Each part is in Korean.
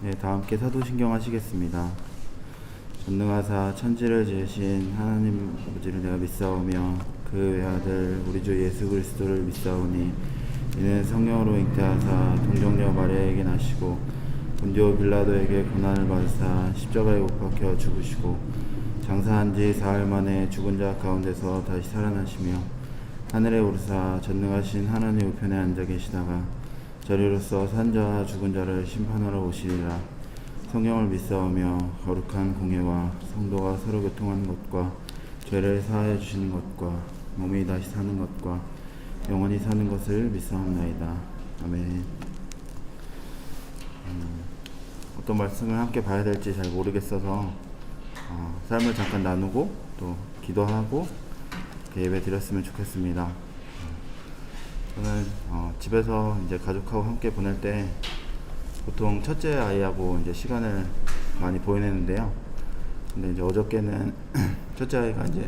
네, 다 함께 사도신경 하시겠습니다. 전능하사 천지를 지으신 하나님 아버지를 내가 믿사오며 그 외아들 우리 주 예수 그리스도를 믿사오니 이는 성령으로 잉태하사 동정녀 마리아에게 나시고 본디오 빌라도에게 고난을 받으사 십자가에 못 박혀 죽으시고 장사한 지 사흘 만에 죽은 자 가운데서 다시 살아나시며 하늘에 오르사 전능하신 하나님 우편에 앉아 계시다가 저리로서 산 자와 죽은 자를 심판하러 오시리라. 성령을 믿사오며 거룩한 공예와 성도가 서로 교통하는 것과 죄를 사하여 주시는 것과 몸이 다시 사는 것과 영원히 사는 것을 믿사옵나이다. 아멘. 어떤 말씀을 함께 봐야 될지 잘 모르겠어서 삶을 잠깐 나누고 또 기도하고 예배 드렸으면 좋겠습니다. 저는 집에서 이제 가족하고 함께 보낼 때 보통 첫째 아이하고 이제 시간을 많이 보내는데요. 근데 이제 어저께는 첫째 아이가 이제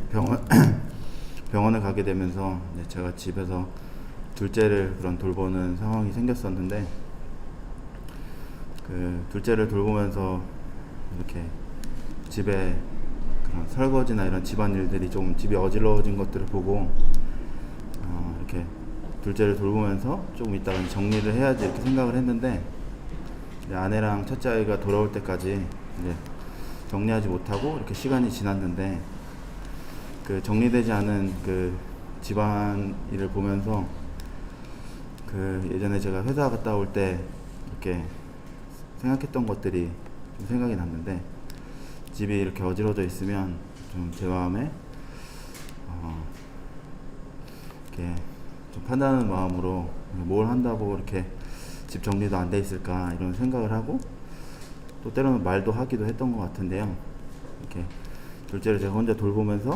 병원을 가게 되면서 이제 제가 집에서 둘째를 그런 돌보는 상황이 생겼었는데, 그 둘째를 돌보면서 이렇게 집에 그런 설거지나 이런 집안일들이 좀 집이 어지러워진 것들을 보고 이렇게 둘째를 돌보면서 조금 있다가 정리를 해야지 이렇게 생각을 했는데, 아내랑 첫째 아이가 돌아올 때까지 이제 정리하지 못하고 이렇게 시간이 지났는데, 그 정리되지 않은 그 집안 일을 보면서 그 예전에 제가 회사 갔다 올 때 이렇게 생각했던 것들이 좀 생각이 났는데, 집이 이렇게 어지러져 있으면 좀 제 마음에 이렇게 좀 판단하는 마음으로 뭘 한다고 이렇게 집 정리도 안 돼 있을까 이런 생각을 하고, 또 때로는 말도 하기도 했던 것 같은데요. 이렇게 둘째를 제가 혼자 돌보면서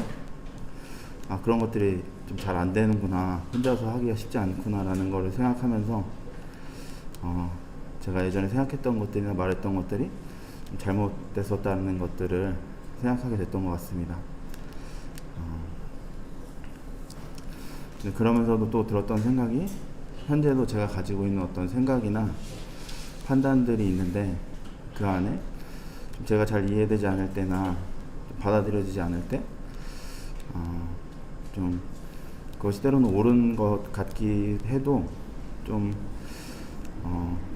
그런 것들이 좀 잘 안 되는구나, 혼자서 하기가 쉽지 않구나 라는 거를 생각하면서 제가 예전에 생각했던 것들이나 말했던 것들이 좀 잘못됐었다는 것들을 생각하게 됐던 것 같습니다. 그러면서도 또 들었던 생각이, 현재도 제가 가지고 있는 어떤 생각이나 판단들이 있는데, 그 안에 좀 제가 잘 이해되지 않을 때나 받아들여지지 않을 때 좀 그것이 때로는 옳은 것 같기 해도 좀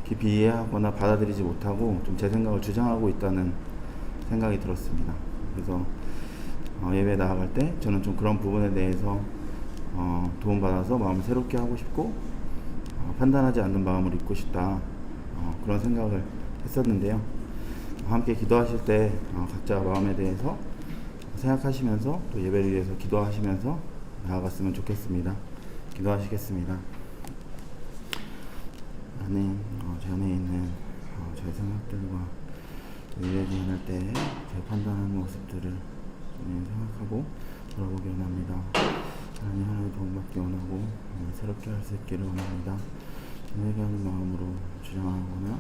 깊이 이해하거나 받아들이지 못하고 좀 제 생각을 주장하고 있다는 생각이 들었습니다. 그래서 예배 나아갈 때 저는 좀 그런 부분에 대해서 도움받아서 마음을 새롭게 하고 싶고 판단하지 않는 마음을 잊고 싶다, 그런 생각을 했었는데요. 함께 기도하실 때 각자 마음에 대해서 생각하시면서 또 예배를 위해서 기도하시면서 나아갔으면 좋겠습니다. 기도하시겠습니다. 하나님, 제 안에 있는 제 생각들과 예배 진행할 때 제 판단하는 모습들을 생각하고 돌아보기 원합니다. 하나님 도움받기 원하고 새롭게 할 수 있기를 원합니다. 회개하는 마음으로 주장하거나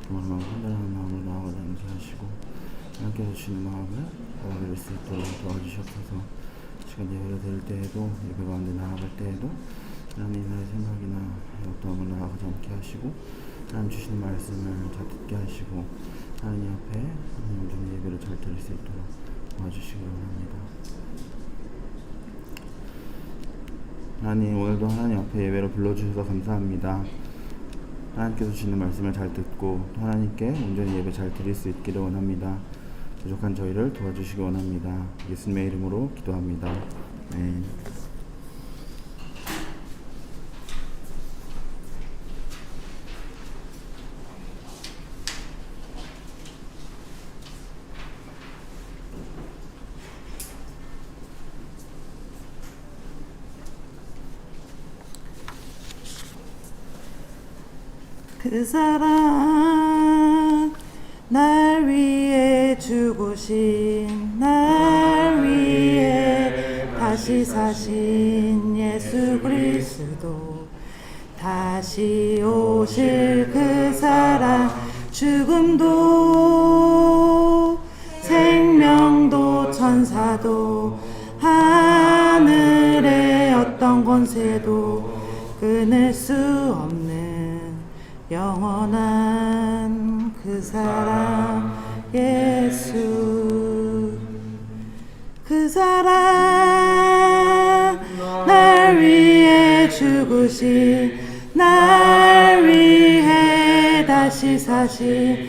판단하는 마음으로 나아가지 않게 하시고, 하나님께서 주시는 마음을 받아들일 수 있도록 도와주시옵소서. 시간 예배를 드릴 때에도, 예배 가운데 나아갈 때에도 하나님 나의 생각이나 어떤 마음을 나아가지 않게 하시고, 하나님 주시는 말씀을 잘 듣게 하시고, 하나님 앞에 하나님 주는 예배를 잘 드릴 수 있도록 도와주시기 원합니다. 하나님, 오늘도 하나님 앞에 예배로 불러주셔서 감사합니다. 하나님께서 주시는 말씀을 잘 듣고 또 하나님께 온전히 예배 잘 드릴 수 있기를 원합니다. 부족한 저희를 도와주시기 원합니다. 예수님의 이름으로 기도합니다. 아멘. 그 사랑 날 위해 죽으신, 날 위해 다시 사신 예수 그리스도, 다시 오실 그 사랑, 죽음도 생명도 천사도 하늘의 어떤 권세도 끊을 수 없는 영원한 그 사랑 예수 그 사랑 날 위해 죽으신 날 위해 다시 사신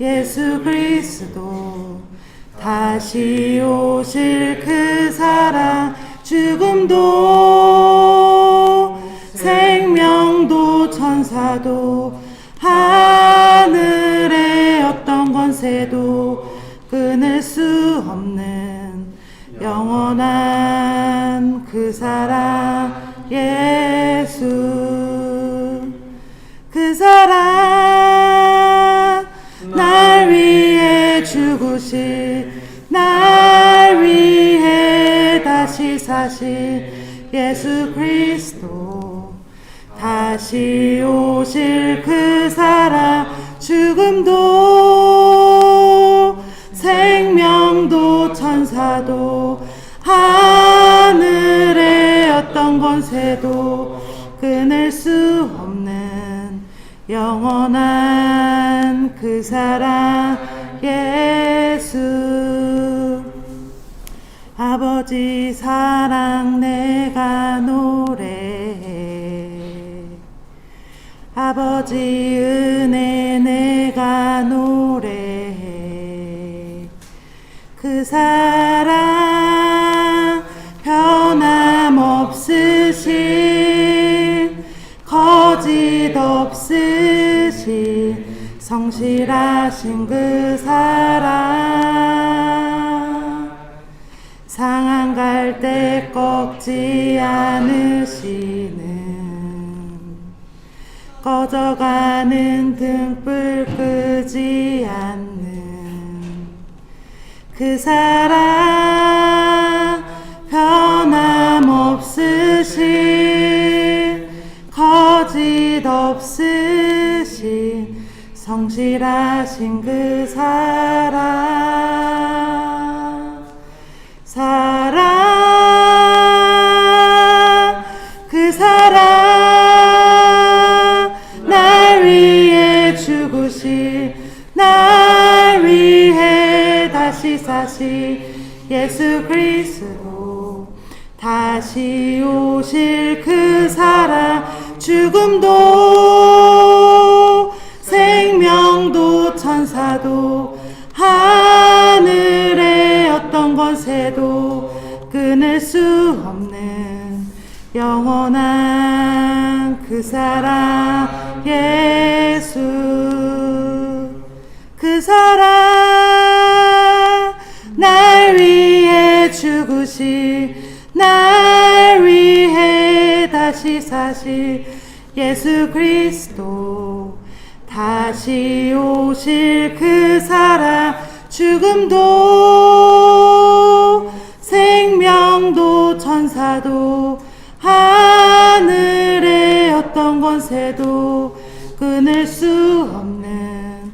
예수 그리스도 다시 오실 그 사랑 죽음도 생명도 천사도 하늘의 어떤 권세도 끊을 수 없는 영원한 그 사랑 예수 그 사랑 날 위해 죽으신 날 위해 다시 사신 예수 그리스도 다시 오실 그 사랑 죽음도 생명도 천사도 하늘의 어떤 권세도 끊을 수 없는 영원한 그 사랑 예수 아버지 사랑 내가 노래해 아버지 은혜 내가 노래해 그 사랑 변함없으신 거짓 없으신 성실하신 그 사랑 상한 갈 때 꺾지 않으시는 꺼져가는 등불 끄지 않는 그 사랑 변함없으신 거짓 없으신 성실하신 그 사랑 그 사랑 날 위해 죽으신 날 위해 다시 사신 예수 그리스도 다시 오실 그 사랑 죽음도 생명도 천사도 하늘의 어떤 권세도 끊을 수 없는 영원한 그 사랑 예수 그 사랑 날 위해 죽으신 날 위해 다시 사신 예수 그리스도 다시 오실 그 사랑 죽음도 생명도 천사도 하늘의 어떤 권세도 끊을 수 없는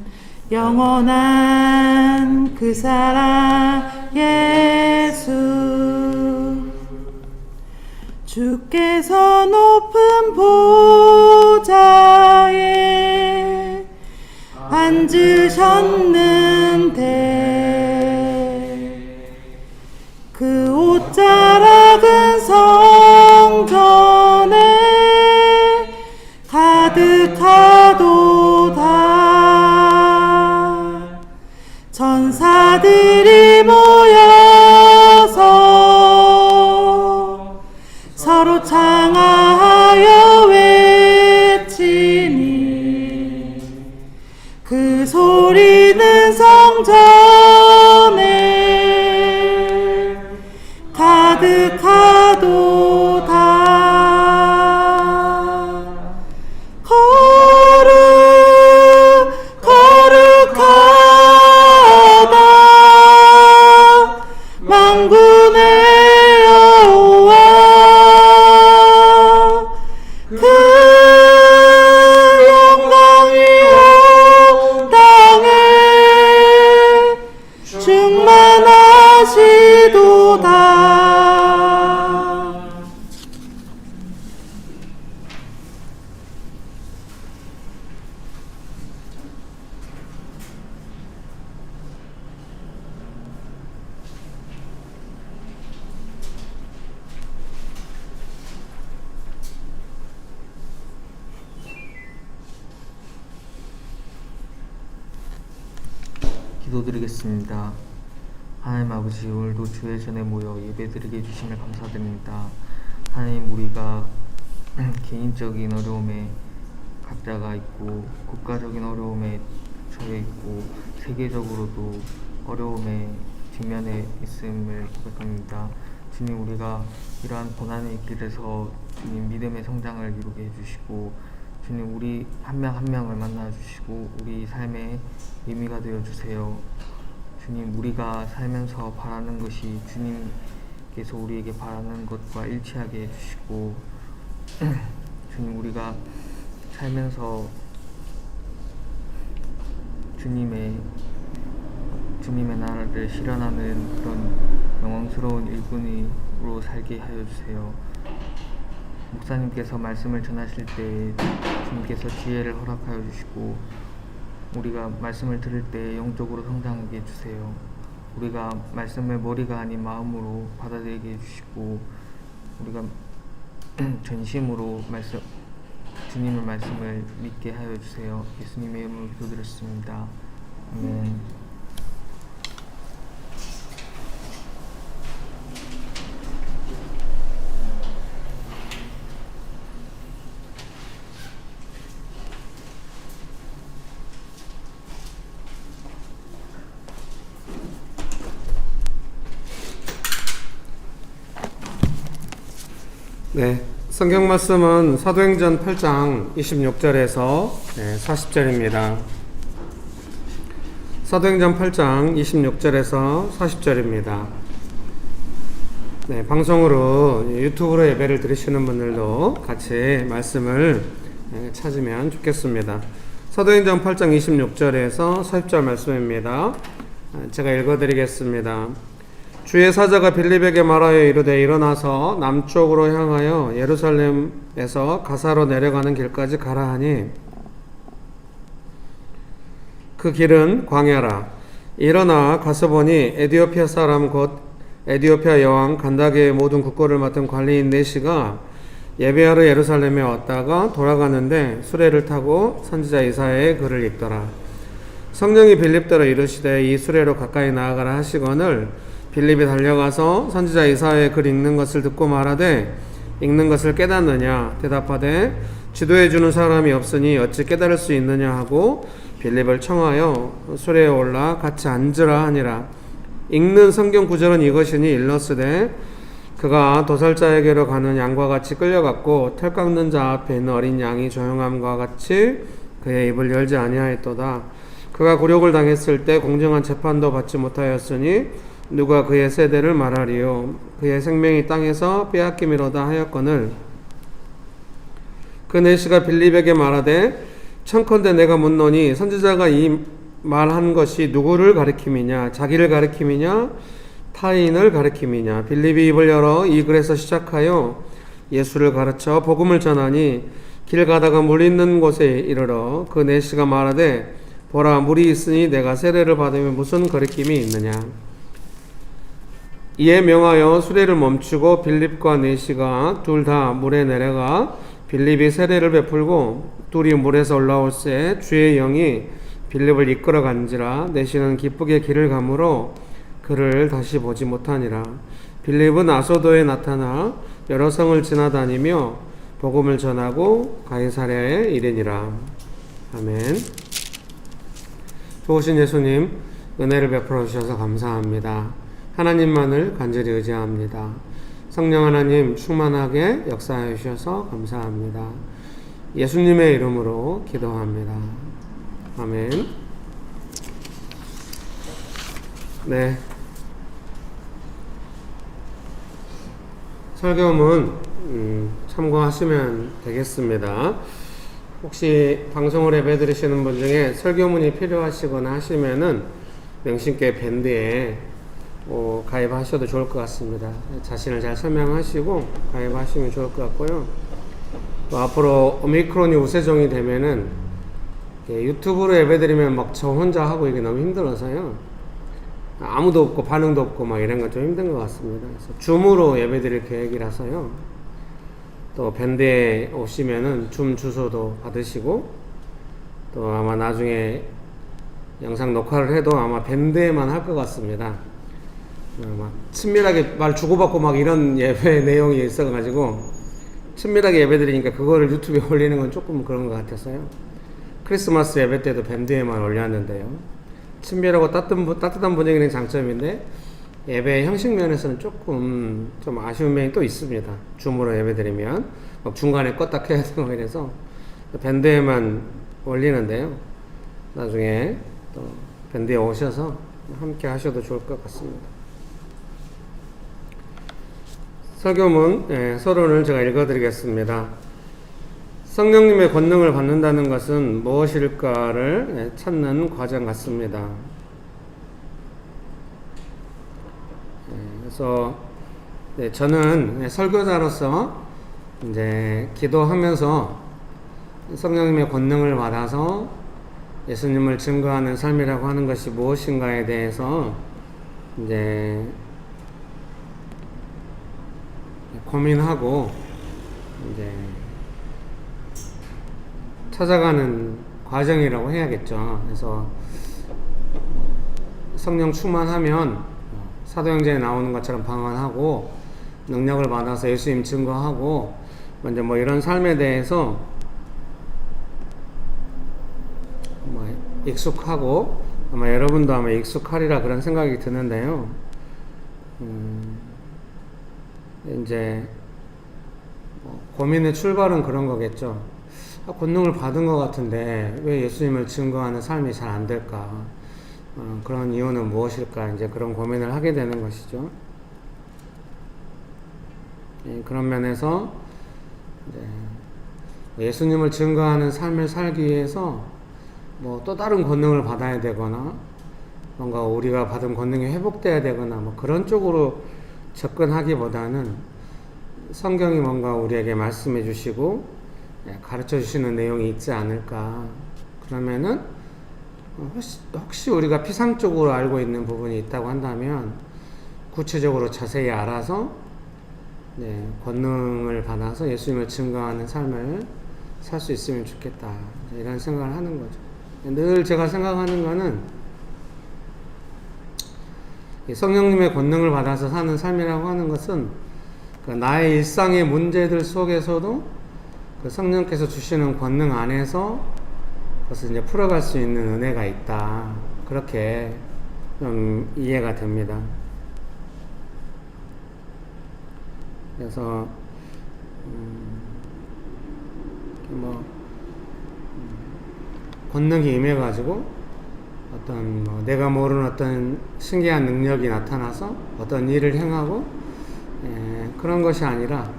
영원한 그 사랑 예수 주께서 높은 보좌에 앉으셨는데 그 옷자락은 성전에 가득하도다 천사들이 모여서 서로 창하여 외치니 그 소리는 성전에 가득하도다 거룩하다 만군의 여호와 그 영광이 온 땅에 충만하시도다 기도드리겠습니다. 하나님 아버지, 오늘도 주의 전에 모여 예배드리게 해주심을 감사드립니다. 하나님, 우리가 개인적인 어려움에 각자가 있고 국가적인 어려움에 처해 있고 세계적으로도 어려움에 직면해 있음을 고백합니다. 주님, 우리가 이러한 고난의 길에서 주님 믿음의 성장을 이루게 해주시고, 주님 우리 한 명 한 명을 만나주시고 우리 삶의 의미가 되어주세요. 주님, 우리가 살면서 바라는 것이 주님께서 우리에게 바라는 것과 일치하게 해주시고, 주님, 우리가 살면서 주님의 나라를 실현하는 그런 영광스러운 일꾼으로 살게 하여 주세요. 목사님께서 말씀을 전하실 때 주님께서 지혜를 허락하여 주시고, 우리가 말씀을 들을 때 영적으로 성장하게 해주세요. 우리가 말씀을 머리가 아닌 마음으로 받아들이게 해주시고, 우리가 전심으로 주님의 말씀을 믿게 하여 주세요. 예수님의 이름으로 기도드렸습니다. 아멘. 네, 성경 말씀은 사도행전 8장 26절에서 40절입니다. 사도행전 8장 26절에서 40절입니다. 네, 방송으로 유튜브로 예배를 들으시는 분들도 같이 말씀을 찾으면 좋겠습니다. 사도행전 8장 26절에서 40절 말씀입니다. 제가 읽어드리겠습니다. 주의 사자가 빌립에게 말하여 이르되 일어나서 남쪽으로 향하여 예루살렘에서 가사로 내려가는 길까지 가라 하니 그 길은 광야라. 일어나 가서 보니 에디오피아 사람 곧 에디오피아 여왕 간다게의 모든 국고를 맡은 관리인 네시가 예배하러 예루살렘에 왔다가 돌아가는데 수레를 타고 선지자 이사야의 글을 읽더라. 성령이 빌립더러 이르시되 이 수레로 가까이 나아가라 하시거늘 빌립이 달려가서 선지자 이사야의 글 읽는 것을 듣고 말하되 읽는 것을 깨닫느냐 대답하되 지도해 주는 사람이 없으니 어찌 깨달을 수 있느냐 하고 빌립을 청하여 수레에 올라 같이 앉으라 하니라. 읽는 성경 구절은 이것이니 일렀으되 그가 도살자에게로 가는 양과 같이 끌려갔고 털 깎는 자 앞에 있는 어린 양이 조용함과 같이 그의 입을 열지 아니하였도다. 그가 굴욕을 당했을 때 공정한 재판도 받지 못하였으니 누가 그의 세대를 말하리요. 그의 생명이 땅에서 빼앗김이로다 하였거늘 그 네시가 빌립에게 말하되 청컨대 내가 묻노니 선지자가 이 말한 것이 누구를 가리킴이냐 자기를 가리킴이냐 타인을 가리킴이냐. 빌립이 입을 열어 이 글에서 시작하여 예수를 가르쳐 복음을 전하니 길 가다가 물 있는 곳에 이르러 그 네시가 말하되 보라 물이 있으니 내가 세례를 받으면 무슨 거리낌이 있느냐. 이에 명하여 수레를 멈추고 빌립과 네시가 둘 다 물에 내려가 빌립이 세례를 베풀고 둘이 물에서 올라올새 주의 영이 빌립을 이끌어 간지라. 네시는 기쁘게 길을 가므로 그를 다시 보지 못하니라. 빌립은 아소도에 나타나 여러 성을 지나다니며 복음을 전하고 가이사랴에 이르니라. 아멘. 좋으신 예수님, 은혜를 베풀어 주셔서 감사합니다. 하나님만을 간절히 의지합니다. 성령 하나님 충만하게 역사해 주셔서 감사합니다. 예수님의 이름으로 기도합니다. 아멘. 네. 설교문 참고하시면 되겠습니다. 혹시 방송을 예배 드리시는 분 중에 설교문이 필요하시거나 하시면은 명신교회 밴드에 가입하셔도 좋을 것 같습니다. 자신을 잘 설명하시고 가입하시면 좋을 것 같고요. 또 앞으로 오미크론이 우세종이 되면은 유튜브로 예배드리면 막 저 혼자 하고 이게 너무 힘들어서요. 아무도 없고 반응도 없고 막 이런 건 좀 힘든 것 같습니다. 그래서 줌으로 예배드릴 계획이라서요. 또 밴드에 오시면은 줌 주소도 받으시고 또 아마 나중에 영상 녹화를 해도 아마 밴드에만 할 것 같습니다. 막 친밀하게 말 주고받고 막 이런 예배 내용이 있어가지고 친밀하게 예배 드리니까 그거를 유튜브에 올리는 건 조금 그런 것 같았어요. 크리스마스 예배 때도 밴드에만 올렸는데요. 친밀하고 따뜻한 분위기는 장점인데 예배 형식 면에서는 조금 좀 아쉬운 면이 또 있습니다. 줌으로 예배 드리면 막 중간에 껐다 켜야 되고 이래서 밴드에만 올리는데요. 나중에 또 밴드에 오셔서 함께 하셔도 좋을 것 같습니다. 설교문 서론을 제가 읽어드리겠습니다. 성령님의 권능을 받는다는 것은 무엇일까를 찾는 과정 같습니다. 그래서 저는 설교자로서 이제 기도하면서 성령님의 권능을 받아서 예수님을 증거하는 삶이라고 하는 것이 무엇인가에 대해서 이제 고민하고 이제 찾아가는 과정이라고 해야겠죠. 그래서 성령 충만하면 사도행전에 나오는 것처럼 방언하고 능력을 받아서 예수님 증거하고 먼저 뭐 이런 삶에 대해서 익숙하고 아마 여러분도 아마 익숙하리라 그런 생각이 드는데요. 이제 고민의 출발은 그런 거겠죠. 권능을 받은 것 같은데 왜 예수님을 증거하는 삶이 잘 안 될까? 그런 이유는 무엇일까? 이제 그런 고민을 하게 되는 것이죠. 그런 면에서 이제 예수님을 증거하는 삶을 살기 위해서 뭐 또 다른 권능을 받아야 되거나 뭔가 우리가 받은 권능이 회복돼야 되거나 뭐 그런 쪽으로 접근하기보다는 성경이 뭔가 우리에게 말씀해 주시고 가르쳐 주시는 내용이 있지 않을까. 그러면은 혹시 우리가 피상적으로 알고 있는 부분이 있다고 한다면 구체적으로 자세히 알아서 권능을 받아서 예수님을 증거하는 삶을 살 수 있으면 좋겠다. 이런 생각을 하는 거죠. 늘 제가 생각하는 거는 성령님의 권능을 받아서 사는 삶이라고 하는 것은 나의 일상의 문제들 속에서도 그 성령께서 주시는 권능 안에서 그것을 이제 풀어갈 수 있는 은혜가 있다. 그렇게 좀 이해가 됩니다. 그래서 권능이 임해가지고 어떤 내가 모르는 어떤 신기한 능력이 나타나서 어떤 일을 행하고 그런 것이 아니라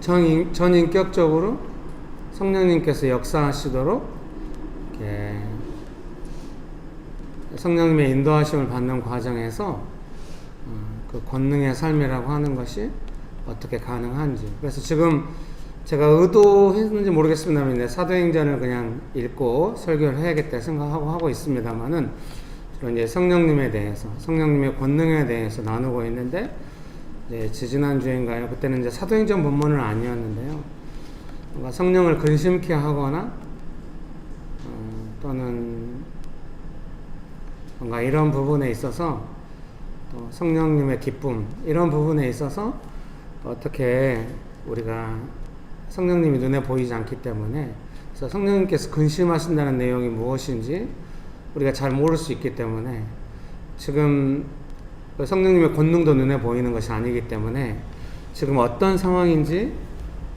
전인격적으로 성령님께서 역사하시도록 성령님의 인도하심을 받는 과정에서 그 권능의 삶이라고 하는 것이 어떻게 가능한지. 그래서 지금 제가 의도했는지 모르겠습니다만 사도행전을 그냥 읽고 설교를 해야겠다 생각하고 하고 있습니다만은 주로 이제 성령님에 대해서, 성령님의 권능에 대해서 나누고 있는데 지지난 주인가요? 그때는 이제 사도행전 본문은 아니었는데요. 뭔가 성령을 근심케 하거나 또는 뭔가 이런 부분에 있어서 또 성령님의 기쁨 이런 부분에 있어서 어떻게 우리가 성령님이 눈에 보이지 않기 때문에 그래서 성령님께서 근심하신다는 내용이 무엇인지 우리가 잘 모를 수 있기 때문에 지금 성령님의 권능도 눈에 보이는 것이 아니기 때문에 지금 어떤 상황인지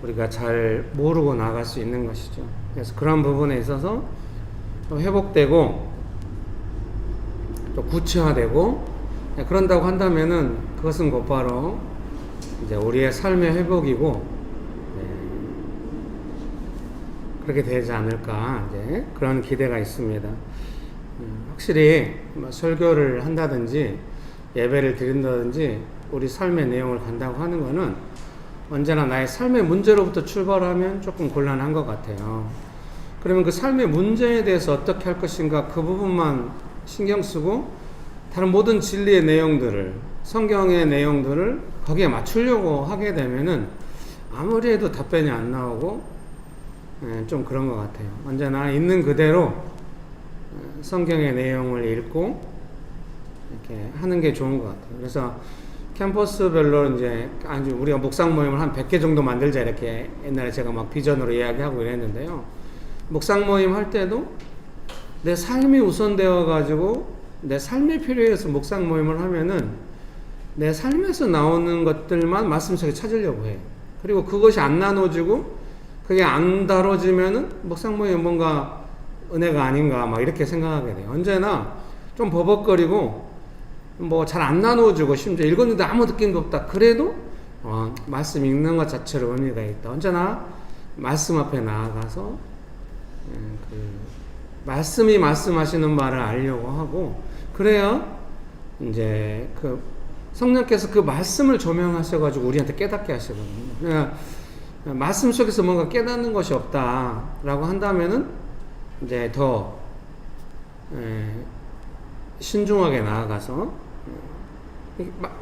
우리가 잘 모르고 나갈 수 있는 것이죠. 그래서 그런 부분에 있어서 또 회복되고 또 구체화되고 그런다고 한다면은 그것은 곧바로 이제 우리의 삶의 회복이고 그렇게 되지 않을까 이제 그런 기대가 있습니다. 확실히 설교를 한다든지 예배를 드린다든지 우리 삶의 내용을 간다고 하는 것은 언제나 나의 삶의 문제로부터 출발하면 조금 곤란한 것 같아요. 그러면 그 삶의 문제에 대해서 어떻게 할 것인가 그 부분만 신경 쓰고 다른 모든 진리의 내용들을 성경의 내용들을 거기에 맞추려고 하게 되면은 아무리 해도 답변이 안 나오고 좀 그런 것 같아요. 언제나 있는 그대로 성경의 내용을 읽고 이렇게 하는 게 좋은 것 같아요. 그래서 캠퍼스별로 이제 아주 우리가 묵상 모임을 한 100개 정도 만들자 이렇게 옛날에 제가 막 비전으로 이야기하고 이랬는데요. 묵상 모임 할 때도 내 삶이 우선되어 가지고 내 삶에 필요해서 묵상 모임을 하면은 내 삶에서 나오는 것들만 말씀 속에 찾으려고 해요. 그리고 그것이 안 나눠지고 그게 안 다뤄지면은 묵상 모임 뭔가 은혜가 아닌가 막 이렇게 생각하게 돼요. 언제나 좀 버벅거리고 뭐 잘 안 나누어지고 심지어 읽었는데 아무 느낌도 없다. 그래도 말씀 읽는 것 자체로 의미가 있다. 언제나 말씀 앞에 나아가서 말씀이 말씀하시는 말을 알려고 하고 그래야 이제 그 성령께서 그 말씀을 조명하셔가지고 우리한테 깨닫게 하시거든요. 그러니까 말씀 속에서 뭔가 깨닫는 것이 없다라고 한다면은 이제 더 신중하게 나아가서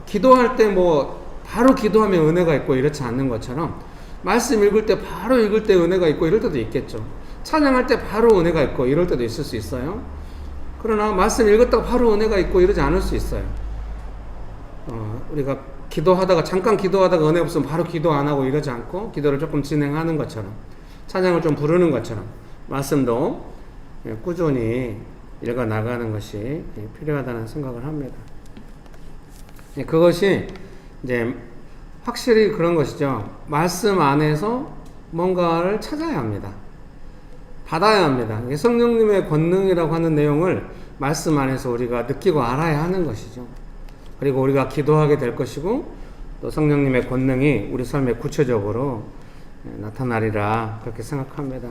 기도할 때 뭐 바로 기도하면 은혜가 있고 이렇지 않는 것처럼 말씀 읽을 때 바로 읽을 때 은혜가 있고 이럴 때도 있겠죠. 찬양할 때 바로 은혜가 있고 이럴 때도 있을 수 있어요. 그러나 말씀 읽었다가 바로 은혜가 있고 이러지 않을 수 있어요. 우리가 기도하다가 잠깐 기도하다가 은혜 없으면 바로 기도 안 하고 이러지 않고 기도를 조금 진행하는 것처럼 찬양을 좀 부르는 것처럼 말씀도 꾸준히 읽어 나가는 것이 필요하다는 생각을 합니다. 그것이 이제 확실히 그런 것이죠. 말씀 안에서 뭔가를 찾아야 합니다. 받아야 합니다. 성령님의 권능이라고 하는 내용을 말씀 안에서 우리가 느끼고 알아야 하는 것이죠. 그리고 우리가 기도하게 될 것이고 또 성령님의 권능이 우리 삶에 구체적으로 나타나리라 그렇게 생각합니다.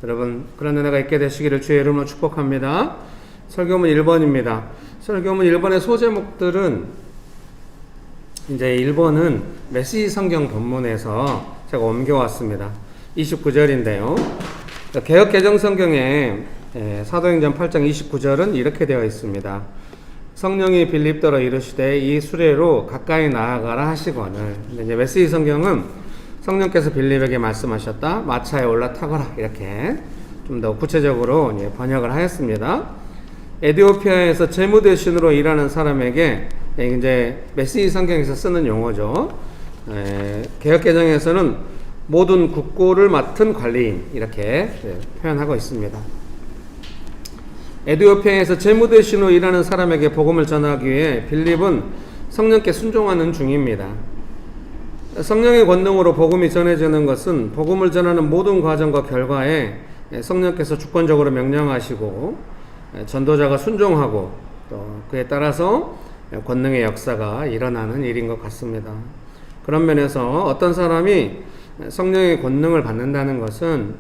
여러분 그런 은혜가 있게 되시기를 주의 이름으로 축복합니다. 설교문 1번입니다. 설교문 1번의 소제목들은 이제 1번은 메시지 성경 본문에서 제가 옮겨왔습니다. 29절인데요. 개역 개정 성경에 사도행전 8장 29절은 이렇게 되어 있습니다. 성령이 빌립더러 이르시되 이 수레로 가까이 나아가라 하시거늘. 이제 메시지 성경은 성령께서 빌립에게 말씀하셨다. 마차에 올라타거라 이렇게 좀 더 구체적으로 번역을 하였습니다. 에디오피아에서 재무 대신으로 일하는 사람에게 이제 메시지 성경에서 쓰는 용어죠. 개역 개정에서는 모든 국고를 맡은 관리인 이렇게 표현하고 있습니다. 에디오피아에서 재무 대신으로 일하는 사람에게 복음을 전하기 위해 빌립은 성령께 순종하는 중입니다. 성령의 권능으로 복음이 전해지는 것은 복음을 전하는 모든 과정과 결과에 성령께서 주권적으로 명령하시고 전도자가 순종하고 또 그에 따라서 권능의 역사가 일어나는 일인 것 같습니다. 그런 면에서 어떤 사람이 성령의 권능을 받는다는 것은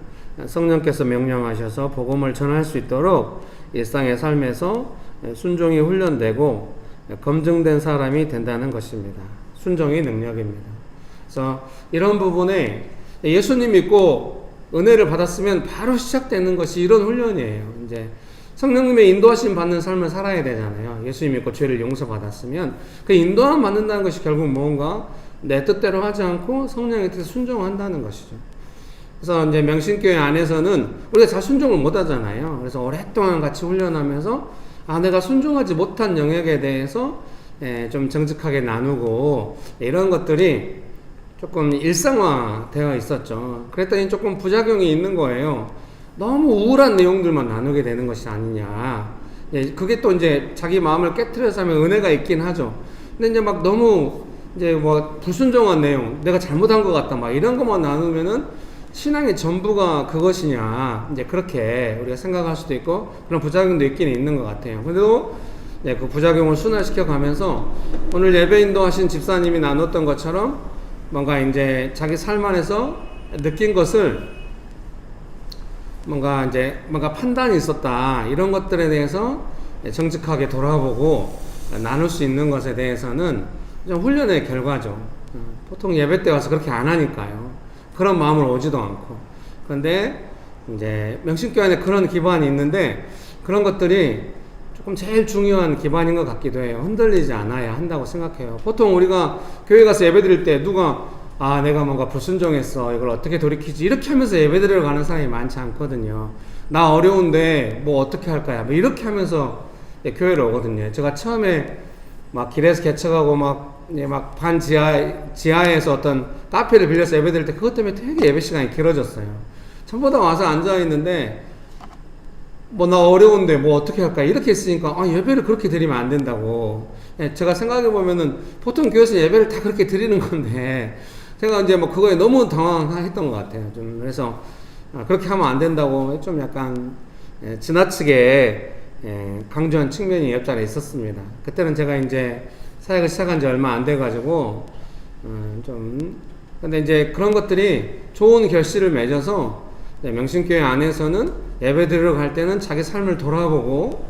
성령께서 명령하셔서 복음을 전할 수 있도록 일상의 삶에서 순종이 훈련되고 검증된 사람이 된다는 것입니다. 순종이 능력입니다. 그래서 이런 부분에 예수님 믿고 은혜를 받았으면 바로 시작되는 것이 이런 훈련이에요. 이제 성령님의 인도하심 받는 삶을 살아야 되잖아요. 예수님 믿고 죄를 용서받았으면 그 인도함 받는다는 것이 결국 뭔가 내 뜻대로 하지 않고 성령의 뜻에 순종한다는 것이죠. 그래서 이제 명신교회 안에서는 우리가 잘 순종을 못 하잖아요. 그래서 오랫동안 같이 훈련하면서 내가 순종하지 못한 영역에 대해서 좀 정직하게 나누고 이런 것들이 조금 일상화되어 있었죠. 그랬더니 조금 부작용이 있는 거예요. 너무 우울한 내용들만 나누게 되는 것이 아니냐. 그게 또 이제 자기 마음을 깨트려서 하면 은혜가 있긴 하죠. 근데 이제 막 너무 이제 뭐 불순종한 내용, 내가 잘못한 것 같다, 막 이런 것만 나누면은 신앙의 전부가 그것이냐. 이제 그렇게 우리가 생각할 수도 있고 그런 부작용도 있긴 있는 것 같아요. 그래도 그 부작용을 순화시켜 가면서 오늘 예배 인도하신 집사님이 나눴던 것처럼 뭔가 이제 자기 삶 안에서 느낀 것을 뭔가 판단이 있었다. 이런 것들에 대해서 정직하게 돌아보고 나눌 수 있는 것에 대해서는 좀 훈련의 결과죠. 보통 예배 때 와서 그렇게 안 하니까요. 그런 마음으로 오지도 않고. 그런데 이제 명신교회 안에 그런 기반이 있는데 그런 것들이 조금 제일 중요한 기반인 것 같기도 해요. 흔들리지 않아야 한다고 생각해요. 보통 우리가 교회 가서 예배 드릴 때 누가 내가 뭔가 불순종했어. 이걸 어떻게 돌이키지? 이렇게 하면서 예배 드리러 가는 사람이 많지 않거든요. 나 어려운데 뭐 어떻게 할까요? 뭐 이렇게 하면서 교회를 오거든요. 제가 처음에 막 길에서 개척하고 막 지하에서 어떤 카페를 빌려서 예배 드릴 때 그것 때문에 되게 예배 시간이 길어졌어요. 전부 다 와서 앉아 있는데 뭐 나 어려운데 뭐 어떻게 할까 이렇게 했으니까 예배를 그렇게 드리면 안 된다고. 제가 생각해 보면은 보통 교회에서 예배를 다 그렇게 드리는 건데 제가 이제 뭐 그거에 너무 당황했던 것 같아요. 좀 그래서 그렇게 하면 안 된다고 좀 약간 지나치게 강조한 측면이 옆자리에 있었습니다. 그때는 제가 이제 사역을 시작한 지 얼마 안 돼가지고 근데 이제 그런 것들이 좋은 결실을 맺어서 명신교회 안에서는 예배 드리러 갈 때는 자기 삶을 돌아보고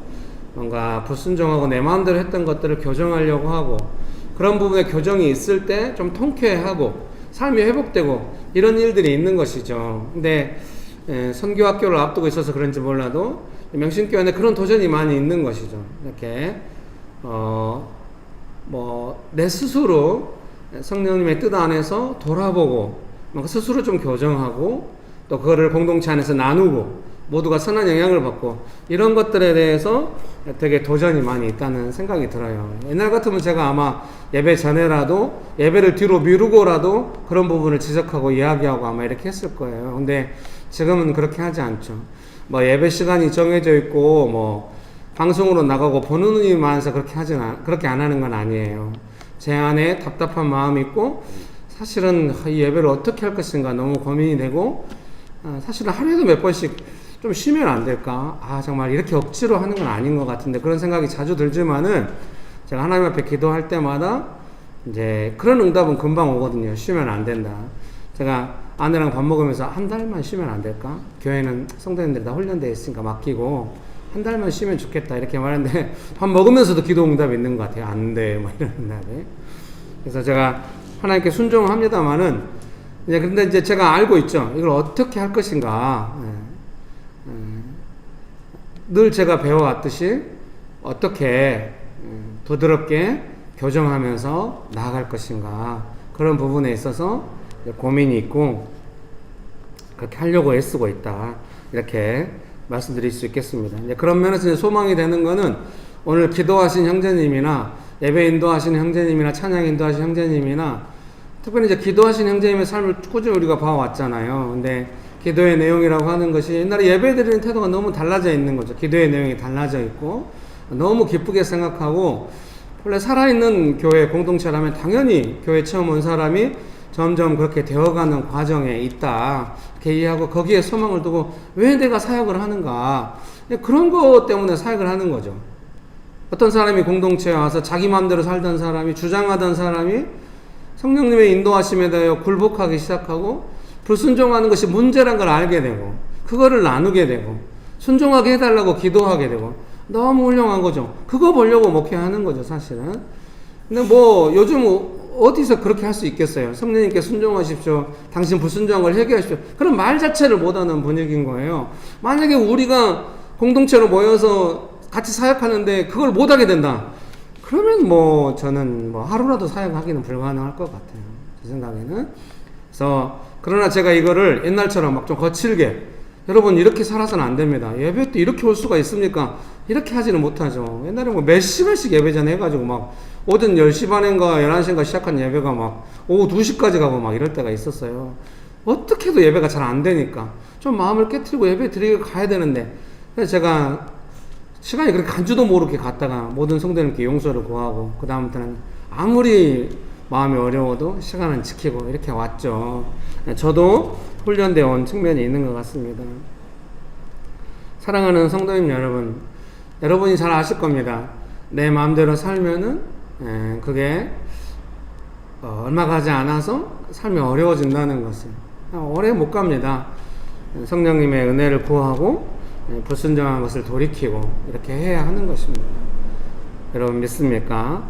뭔가 불순종하고 내 마음대로 했던 것들을 교정하려고 하고 그런 부분에 교정이 있을 때 좀 통쾌하고 삶이 회복되고 이런 일들이 있는 것이죠. 근데 선교학교를 앞두고 있어서 그런지 몰라도 명신교회 안에 그런 도전이 많이 있는 것이죠. 이렇게 내 스스로 성령님의 뜻 안에서 돌아보고 스스로 좀 교정하고 또 그거를 공동체 안에서 나누고 모두가 선한 영향을 받고 이런 것들에 대해서 되게 도전이 많이 있다는 생각이 들어요. 옛날 같으면 제가 아마 예배 전에라도 예배를 뒤로 미루고라도 그런 부분을 지적하고 이야기하고 아마 이렇게 했을 거예요. 근데 지금은 그렇게 하지 않죠. 뭐 예배 시간이 정해져 있고 뭐 방송으로 나가고 보는 눈이 많아서 그렇게 안 하는 건 아니에요. 제 안에 답답한 마음이 있고 사실은 이 예배를 어떻게 할 것인가 너무 고민이 되고 사실은 하루에도 몇 번씩 좀 쉬면 안 될까? 정말 이렇게 억지로 하는 건 아닌 것 같은데 그런 생각이 자주 들지만은 제가 하나님 앞에 기도할 때마다 이제 그런 응답은 금방 오거든요. 쉬면 안 된다. 제가 아내랑 밥 먹으면서 한 달만 쉬면 안 될까? 교회는 성도님들이 다 훈련되어 있으니까 맡기고 한 달만 쉬면 좋겠다 이렇게 말하는데 밥 먹으면서도 기도 응답이 있는 것 같아요. 안 돼, 뭐 이런 응답이. 그래서 제가 하나님께 순종합니다만은 근데 이제 제가 알고 있죠. 이걸 어떻게 할 것인가. 늘 제가 배워왔듯이 어떻게 부드럽게 교정하면서 나아갈 것인가 그런 부분에 있어서 고민이 있고 그렇게 하려고 애쓰고 있다 이렇게 말씀드릴 수 있겠습니다. 이제 그런 면에서 소망이 되는 거는 오늘 기도하신 형제님이나 예배 인도하시는 형제님이나 찬양 인도하시는 형제님이나 특별히 이제 기도하신 형제님의 삶을 꾸준히 우리가 봐왔잖아요. 근데 기도의 내용이라고 하는 것이 옛날에 예배 드리는 태도가 너무 달라져 있는 거죠. 기도의 내용이 달라져 있고 너무 기쁘게 생각하고 원래 살아있는 교회 공동체라면 당연히 교회 처음 온 사람이 점점 그렇게 되어가는 과정에 있다 이렇게 이해하고 거기에 소망을 두고 왜 내가 사역을 하는가 그런 것 때문에 사역을 하는 거죠. 어떤 사람이 공동체에 와서 자기 마음대로 살던 사람이 주장하던 사람이 성령님의 인도하심에 대하여 굴복하기 시작하고 불순종하는 것이 문제란 걸 알게 되고 그거를 나누게 되고 순종하게 해달라고 기도하게 되고 너무 훌륭한 거죠. 그거 보려고 목회하는 거죠 사실은. 근데 뭐 요즘 어디서 그렇게 할 수 있겠어요. 성령님께 순종하십시오. 당신 불순종한 걸 회개하십시오. 그런 말 자체를 못하는 분위기인 거예요. 만약에 우리가 공동체로 모여서 같이 사역하는데 그걸 못하게 된다. 그러면 뭐 저는 뭐 하루라도 사역하기는 불가능할 것 같아요. 제 생각에는. 그래서 그러나 제가 이거를 옛날처럼 막 좀 거칠게 여러분 이렇게 살아서는 안 됩니다. 예배 때 이렇게 올 수가 있습니까? 이렇게 하지는 못하죠. 옛날에 뭐 몇 시간씩 예배 전에 해가지고 막 오전 10시 반인가 11시인가 시작한 예배가 막 오후 2시까지 가고 막 이럴 때가 있었어요. 어떻게 해도 예배가 잘 안 되니까 좀 마음을 깨트리고 예배 드리고 가야 되는데 그래서 제가 시간이 그렇게 간주도 모르게 갔다가 모든 성도님께 용서를 구하고 그 다음부터는 아무리 마음이 어려워도 시간은 지키고 이렇게 왔죠. 저도 훈련되어 온 측면이 있는 것 같습니다. 사랑하는 성도님 여러분, 여러분이 잘 아실 겁니다. 내 마음대로 살면은 그게 얼마 가지 않아서 삶이 어려워진다는 것을 오래 못 갑니다. 성령님의 은혜를 구하고 불순종한 것을 돌이키고 이렇게 해야 하는 것입니다. 여러분 믿습니까?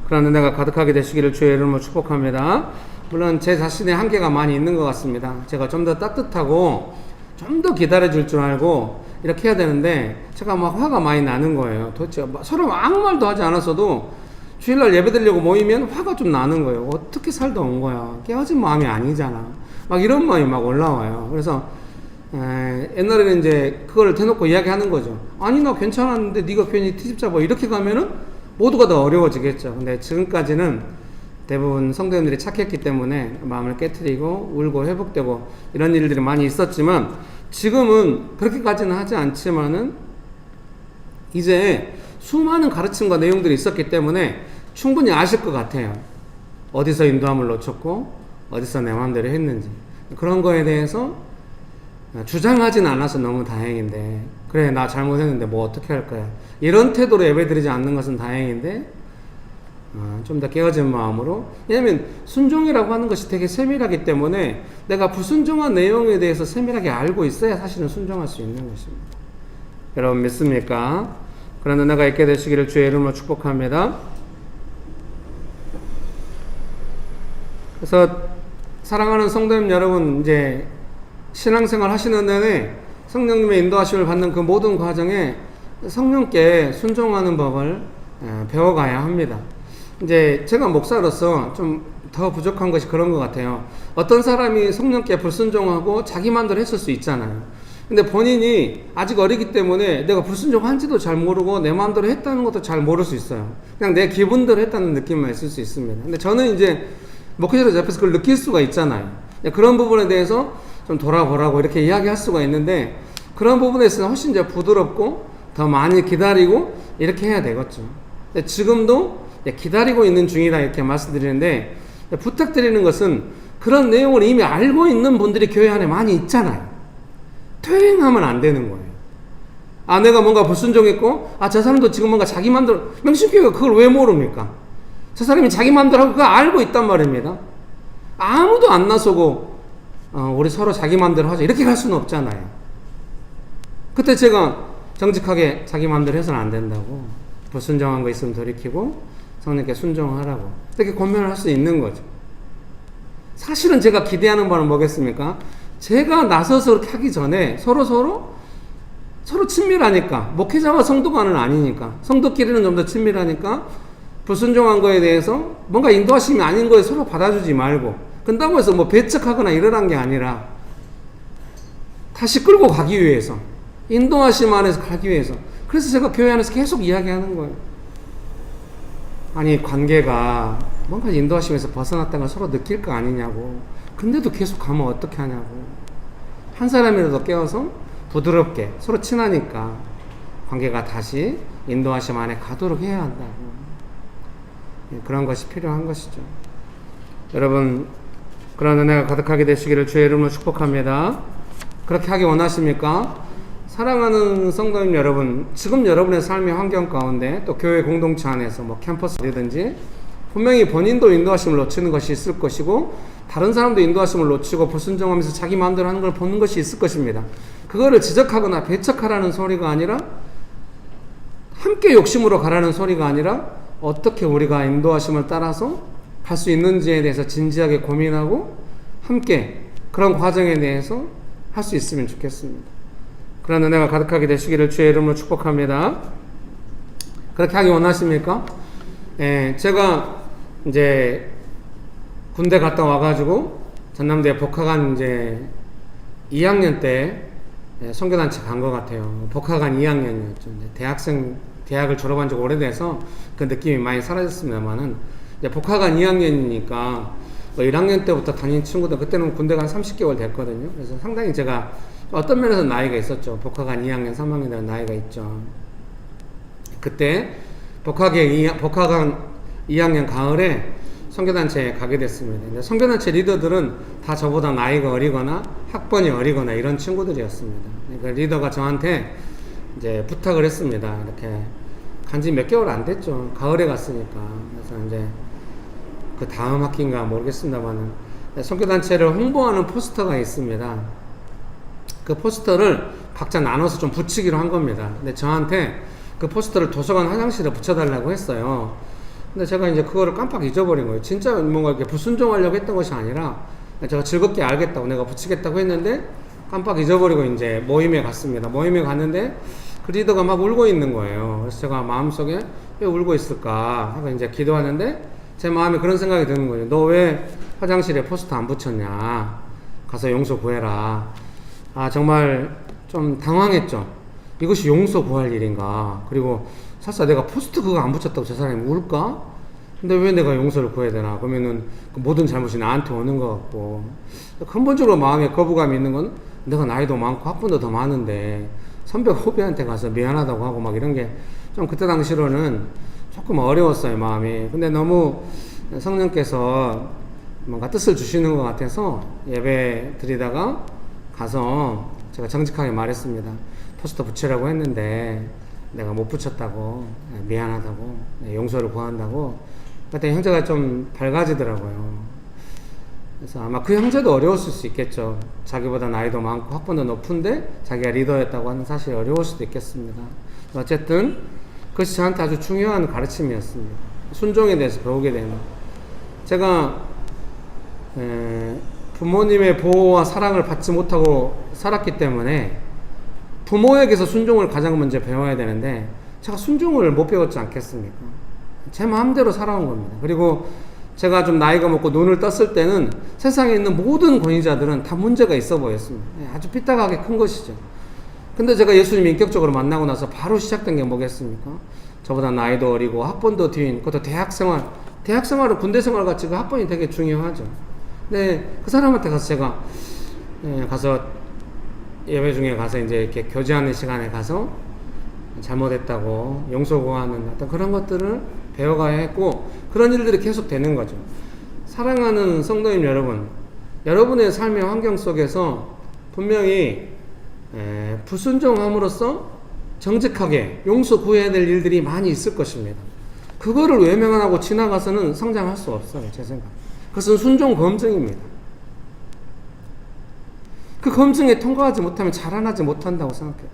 그런 은혜가 가득하게 되시기를 주의 이름으로 축복합니다. 물론 제 자신의 한계가 많이 있는 것 같습니다. 제가 좀 더 따뜻하고 좀 더 기다려줄 줄 알고 이렇게 해야 되는데 제가 막 화가 많이 나는 거예요. 도대체 서로 아무 말도 하지 않았어도 주일날 예배 드리려고 모이면 화가 좀 나는 거예요. 어떻게 살다 온 거야. 깨어진 마음이 아니잖아. 막 이런 마음이 막 올라와요. 그래서 옛날에는 이제 그걸 대놓고 이야기하는 거죠. 아니 나 괜찮았는데 네가 괜히 트집 잡아 이렇게 가면은 모두가 더 어려워지겠죠. 근데 지금까지는 대부분 성도님들이 착했기 때문에 마음을 깨트리고 울고 회복되고 이런 일들이 많이 있었지만 지금은 그렇게까지는 하지 않지만은 이제 수많은 가르침과 내용들이 있었기 때문에 충분히 아실 것 같아요. 어디서 인도함을 놓쳤고 어디서 내 마음대로 했는지 그런 거에 대해서 주장하진 않아서 너무 다행인데 그래 나 잘못했는데 뭐 어떻게 할 거야 이런 태도로 예배드리지 않는 것은 다행인데 좀 더 깨어진 마음으로 왜냐하면 순종이라고 하는 것이 되게 세밀하기 때문에 내가 불순종한 내용에 대해서 세밀하게 알고 있어야 사실은 순종할 수 있는 것입니다. 여러분 믿습니까? 그런 은혜가 있게 되시기를 주의 이름으로 축복합니다. 그래서 사랑하는 성도님 여러분 이제 신앙생활 하시는 내내 성령님의 인도하심을 받는 그 모든 과정에 성령께 순종하는 법을 배워가야 합니다. 이제 제가 목사로서 좀 더 부족한 것이 그런 것 같아요. 어떤 사람이 성령께 불순종하고 자기 마음대로 했을 수 있잖아요. 근데 본인이 아직 어리기 때문에 내가 불순종한지도 잘 모르고 내 마음대로 했다는 것도 잘 모를 수 있어요. 그냥 내 기분대로 했다는 느낌만 있을 수 있습니다. 근데 저는 이제 목회자들 옆에서 그걸 느낄 수가 있잖아요. 그런 부분에 대해서 좀 돌아보라고 이렇게 이야기할 수가 있는데 그런 부분에 있어서 훨씬 이제 부드럽고 더 많이 기다리고 이렇게 해야 되겠죠. 근데 지금도 기다리고 있는 중이다 이렇게 말씀드리는데 부탁드리는 것은 그런 내용을 이미 알고 있는 분들이 교회 안에 많이 있잖아요. 퇴행하면 안 되는 거예요. 아 내가 뭔가 불순종했고 저 사람도 지금 뭔가 자기 마음대로 명심교회가 그걸 왜 모릅니까? 저 사람이 자기 마음대로 하고 그거 알고 있단 말입니다. 아무도 안 나서고 우리 서로 자기 마음대로 하자 이렇게 갈 수는 없잖아요. 그때 제가 정직하게 자기 마음대로 해서는 안 된다고 불순종한 거 있으면 돌이키고 성령께 순종하라고 이렇게 권면을 할 수 있는 거죠. 사실은 제가 기대하는 바는 뭐겠습니까? 제가 나서서 그렇게 하기 전에 서로 친밀하니까 목회자와 성도간은 아니니까 성도끼리는 좀 더 친밀하니까 불순종한 거에 대해서 뭔가 인도하심이 아닌 거에 서로 받아주지 말고 그런다고 해서 뭐 배척하거나 이러란 게 아니라 다시 끌고 가기 위해서 인도하심 안에서 가기 위해서 그래서 제가 교회 안에서 계속 이야기하는 거예요. 아니 관계가 뭔가 인도하심에서 벗어났다는 걸 서로 느낄 거 아니냐고. 근데도 계속 가면 어떻게 하냐고. 한 사람이라도 깨워서 부드럽게 서로 친하니까 관계가 다시 인도하심 안에 가도록 해야 한다고. 그런 것이 필요한 것이죠. 여러분 그런 은혜가 가득하게 되시기를 주의 이름으로 축복합니다. 그렇게 하기 원하십니까? 사랑하는 성도님 여러분, 지금 여러분의 삶의 환경 가운데 또 교회 공동체 안에서 뭐 캠퍼스든지 분명히 본인도 인도하심을 놓치는 것이 있을 것이고 다른 사람도 인도하심을 놓치고 불순종하면서 자기 마음대로 하는 걸 보는 것이 있을 것입니다. 그거를 지적하거나 배척하라는 소리가 아니라 함께 욕심으로 가라는 소리가 아니라 어떻게 우리가 인도하심을 따라서 갈 수 있는지에 대해서 진지하게 고민하고 함께 그런 과정에 대해서 할 수 있으면 좋겠습니다. 그런 은혜가 가득하게 되시기를 주의 이름으로 축복합니다. 그렇게 하기 원하십니까? 제가 이제 군대 갔다 와가지고 전남대 복학한 이제 2학년 때 선교단체 간 것 같아요. 복학한 2학년이었죠. 대학을 졸업한 지 오래돼서 그 느낌이 많이 사라졌습니다만은 이제 복학한 2학년이니까 뭐 1학년 때부터 다닌 친구들 그때는 군대가 한 30개월 됐거든요. 그래서 상당히 제가 어떤 면에서 나이가 있었죠. 복학한 2학년, 3학년 되는 나이가 있죠. 그때 복학한 2학년 가을에 선교단체에 가게 됐습니다. 선교단체 리더들은 다 저보다 나이가 어리거나 학번이 어리거나 이런 친구들이었습니다. 그러니까 리더가 저한테 이제 부탁을 했습니다. 이렇게 간지 몇 개월 안 됐죠. 가을에 갔으니까. 그래서 이제 그 다음 학기인가 모르겠습니다만은 선교단체를 홍보하는 포스터가 있습니다. 그 포스터를 각자 나눠서 좀 붙이기로 한 겁니다. 근데 저한테 그 포스터를 도서관 화장실에 붙여달라고 했어요. 근데 제가 이제 그거를 깜빡 잊어버린 거예요. 진짜 뭔가 이렇게 불순종하려고 했던 것이 아니라 제가 즐겁게 알겠다고 내가 붙이겠다고 했는데 깜빡 잊어버리고 이제 모임에 갔습니다. 모임에 갔는데 그 리더가 막 울고 있는 거예요. 그래서 제가 마음속에 왜 울고 있을까 하고 이제 기도하는데 제 마음에 그런 생각이 드는 거예요. 너 왜 화장실에 포스터 안 붙였냐? 가서 용서 구해라. 정말 좀 당황했죠. 이것이 용서 구할 일인가? 그리고 설사 내가 포스트 그거 안 붙였다고 저 사람이 울까? 근데 왜 내가 용서를 구해야 되나? 그러면은 그 모든 잘못이 나한테 오는 것 같고, 근본적으로 마음에 거부감이 있는 건 내가 나이도 많고 학번도 더 많은데 선배 후배한테 가서 미안하다고 하고 막 이런 게 좀 그때 당시로는 조금 어려웠어요, 마음이. 근데 너무 성령께서 뭔가 뜻을 주시는 것 같아서 예배 드리다가 가서 제가 정직하게 말했습니다. 포스터 붙이라고 했는데 내가 못 붙였다고, 미안하다고, 용서를 구한다고. 그때 형제가 좀 밝아지더라고요. 그래서 아마 그 형제도 어려웠을 수 있겠죠. 자기보다 나이도 많고 학번도 높은데 자기가 리더였다고 하는 사실이 어려울 수도 있겠습니다. 어쨌든 그것이 저한테 아주 중요한 가르침이었습니다. 순종에 대해서 배우게 되는. 제가 부모님의 보호와 사랑을 받지 못하고 살았기 때문에 부모에게서 순종을 가장 먼저 배워야 되는데 제가 순종을 못 배웠지 않겠습니까? 제 마음대로 살아온 겁니다. 그리고 제가 좀 나이가 먹고 눈을 떴을 때는 세상에 있는 모든 권위자들은 다 문제가 있어 보였습니다. 아주 삐딱하게 큰 것이죠. 근데 제가 예수님 인격적으로 만나고 나서 바로 시작된 게 뭐겠습니까? 저보다 나이도 어리고 학번도 뒤인, 그것도 대학생활은 군대 생활 같이 그 학번이 되게 중요하죠. 근데 그 사람한테 가서 제가 가서 예배 중에 가서 이제 이렇게 교제하는 시간에 가서 잘못했다고 용서 구하는 어떤 그런 것들을 배워가야 했고, 그런 일들이 계속 되는 거죠. 사랑하는 성도님 여러분, 여러분의 삶의 환경 속에서 분명히 불순종함으로써 정직하게 용서 구해야 될 일들이 많이 있을 것입니다. 그거를 외면하고 지나가서는 성장할 수 없어요, 제 생각. 그것은 순종 검증입니다. 그 검증에 통과하지 못하면 자라나지 못한다고 생각해요.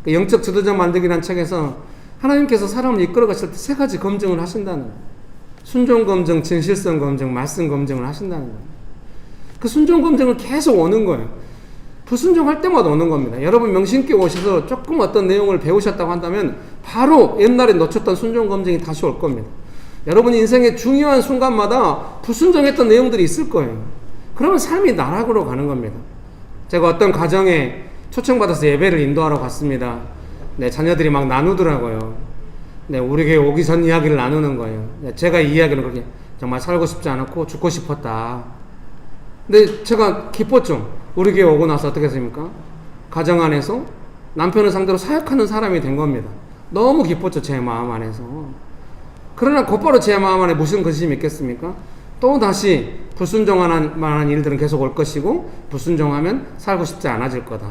영적 지도자 만들기라는 책에서 하나님께서 사람을 이끌어 가실 때 3가지 검증을 하신다는 거예요. 순종 검증, 진실성 검증, 말씀 검증을 하신다는 거예요. 그 순종 검증을 계속 오는 거예요. 불순종할 때마다 오는 겁니다. 여러분 명신께 오셔서 조금 어떤 내용을 배우셨다고 한다면 바로 옛날에 놓쳤던 순종 검증이 다시 올 겁니다. 여러분 인생의 중요한 순간마다 불순종했던 내용들이 있을 거예요. 그러면 삶이 나락으로 가는 겁니다. 제가 어떤 가정에 초청받아서 예배를 인도하러 갔습니다. 네, 자녀들이 막 나누더라고요. 네, 우리 교회 오기 전 이야기를 나누는 거예요. 네, 제가 이 이야기는 그렇게 정말 살고 싶지 않았고 죽고 싶었다. 근데 제가 기뻤죠. 우리 교회 오고 나서 어떻게 했습니까? 가정 안에서 남편을 상대로 사역하는 사람이 된 겁니다. 너무 기뻤죠, 제 마음 안에서. 그러나 곧바로 제 마음 안에 무슨 근심이 있겠습니까? 또 다시 불순종할 만한 일들은 계속 올 것이고, 불순종하면 살고 싶지 않아질 거다.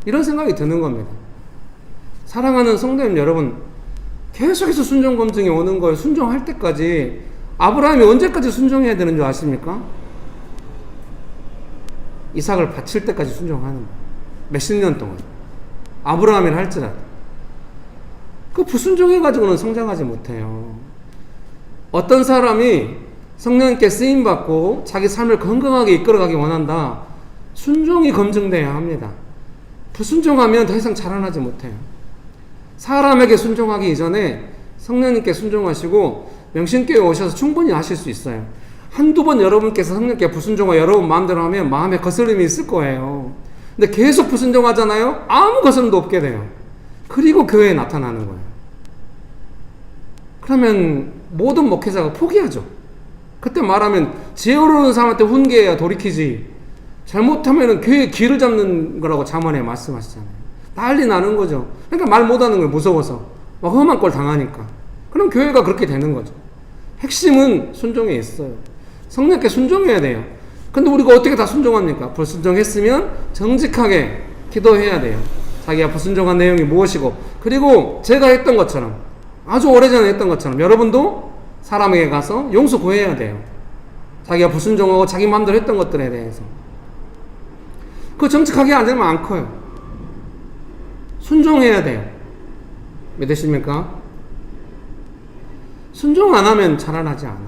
이런 생각이 드는 겁니다. 사랑하는 성도님 여러분, 계속해서 순종 검증이 오는 거예요. 순종할 때까지. 아브라함이 언제까지 순종해야 되는 줄 아십니까? 이삭을 바칠 때까지 순종하는 거예요. 몇십 년 동안. 아브라함이라 할지라도. 그 불순종해가지고는 성장하지 못해요. 어떤 사람이 성령님께 쓰임받고 자기 삶을 건강하게 이끌어가기 원한다. 순종이 검증돼야 합니다. 불순종하면 더 이상 자라나지 못해요. 사람에게 순종하기 이전에 성령님께 순종하시고 명신교회 오셔서 충분히 하실 수 있어요. 한두 번 여러분께서 성령께 불순종하고 여러분 마음대로 하면 마음에 거스름이 있을 거예요. 근데 계속 불순종하잖아요. 아무 거스름도 없게 돼요. 그리고 교회에 나타나는 거예요. 그러면 모든 목회자가 포기하죠. 그때 말하면 지혜로운 사람한테 훈계해야 돌이키지, 잘못하면 교회의 길을 잡는 거라고 잠언에 말씀하시잖아요. 난리 나는 거죠. 그러니까 말 못하는 거예요. 무서워서. 막 험한 꼴 당하니까. 그럼 교회가 그렇게 되는 거죠. 핵심은 순종에 있어요. 성령께 순종해야 돼요. 근데 우리가 어떻게 다 순종합니까? 불순종했으면 정직하게 기도해야 돼요. 자기가 불순종한 내용이 무엇이고, 그리고 제가 했던 것처럼, 아주 오래전에 했던 것처럼 여러분도 사람에게 가서 용서 구해야 돼요. 자기가 불순종하고 자기 마음대로 했던 것들에 대해서. 그거 정직하게 안 되면 안 커요. 순종해야 돼요. 믿으십니까? 순종 안 하면 자라나지 않아요.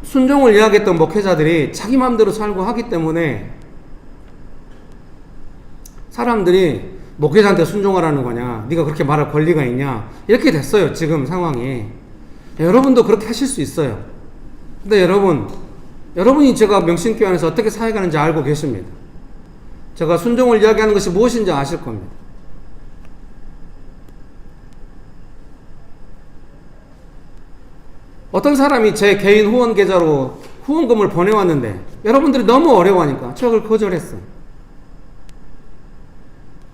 순종을 이야기했던 목회자들이 자기 마음대로 살고 하기 때문에 사람들이 목회자한테 순종하라는 거냐, 네가 그렇게 말할 권리가 있냐, 이렇게 됐어요. 지금 상황이. 여러분도 그렇게 하실 수 있어요. 근데 여러분, 여러분이 제가 명신교회 안에서 어떻게 사역하는지 알고 계십니다. 제가 순종을 이야기하는 것이 무엇인지 아실 겁니다. 어떤 사람이 제 개인 후원 계좌로 후원금을 보내왔는데 여러분들이 너무 어려워하니까 제가 그걸 거절했어요.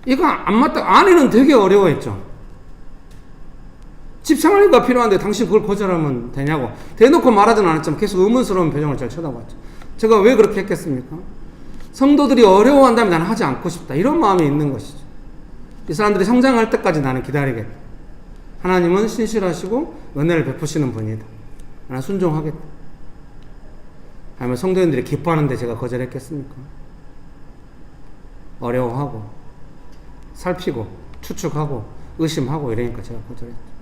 이거 안 맞다. 아내는 되게 어려워했죠. 집 생활비가 필요한데 당신 그걸 거절하면 되냐고. 대놓고 말하진 않았지만 계속 의문스러운 표정을 잘 쳐다봤죠. 제가 왜 그렇게 했겠습니까? 성도들이 어려워한다면 나는 하지 않고 싶다. 이런 마음이 있는 것이죠. 이 사람들이 성장할 때까지 나는 기다리겠다. 하나님은 신실하시고 은혜를 베푸시는 분이다. 나는 순종하겠다. 아니면 성도인들이 기뻐하는데 제가 거절했겠습니까? 어려워하고 살피고 추측하고 의심하고 이러니까 제가 거절했죠.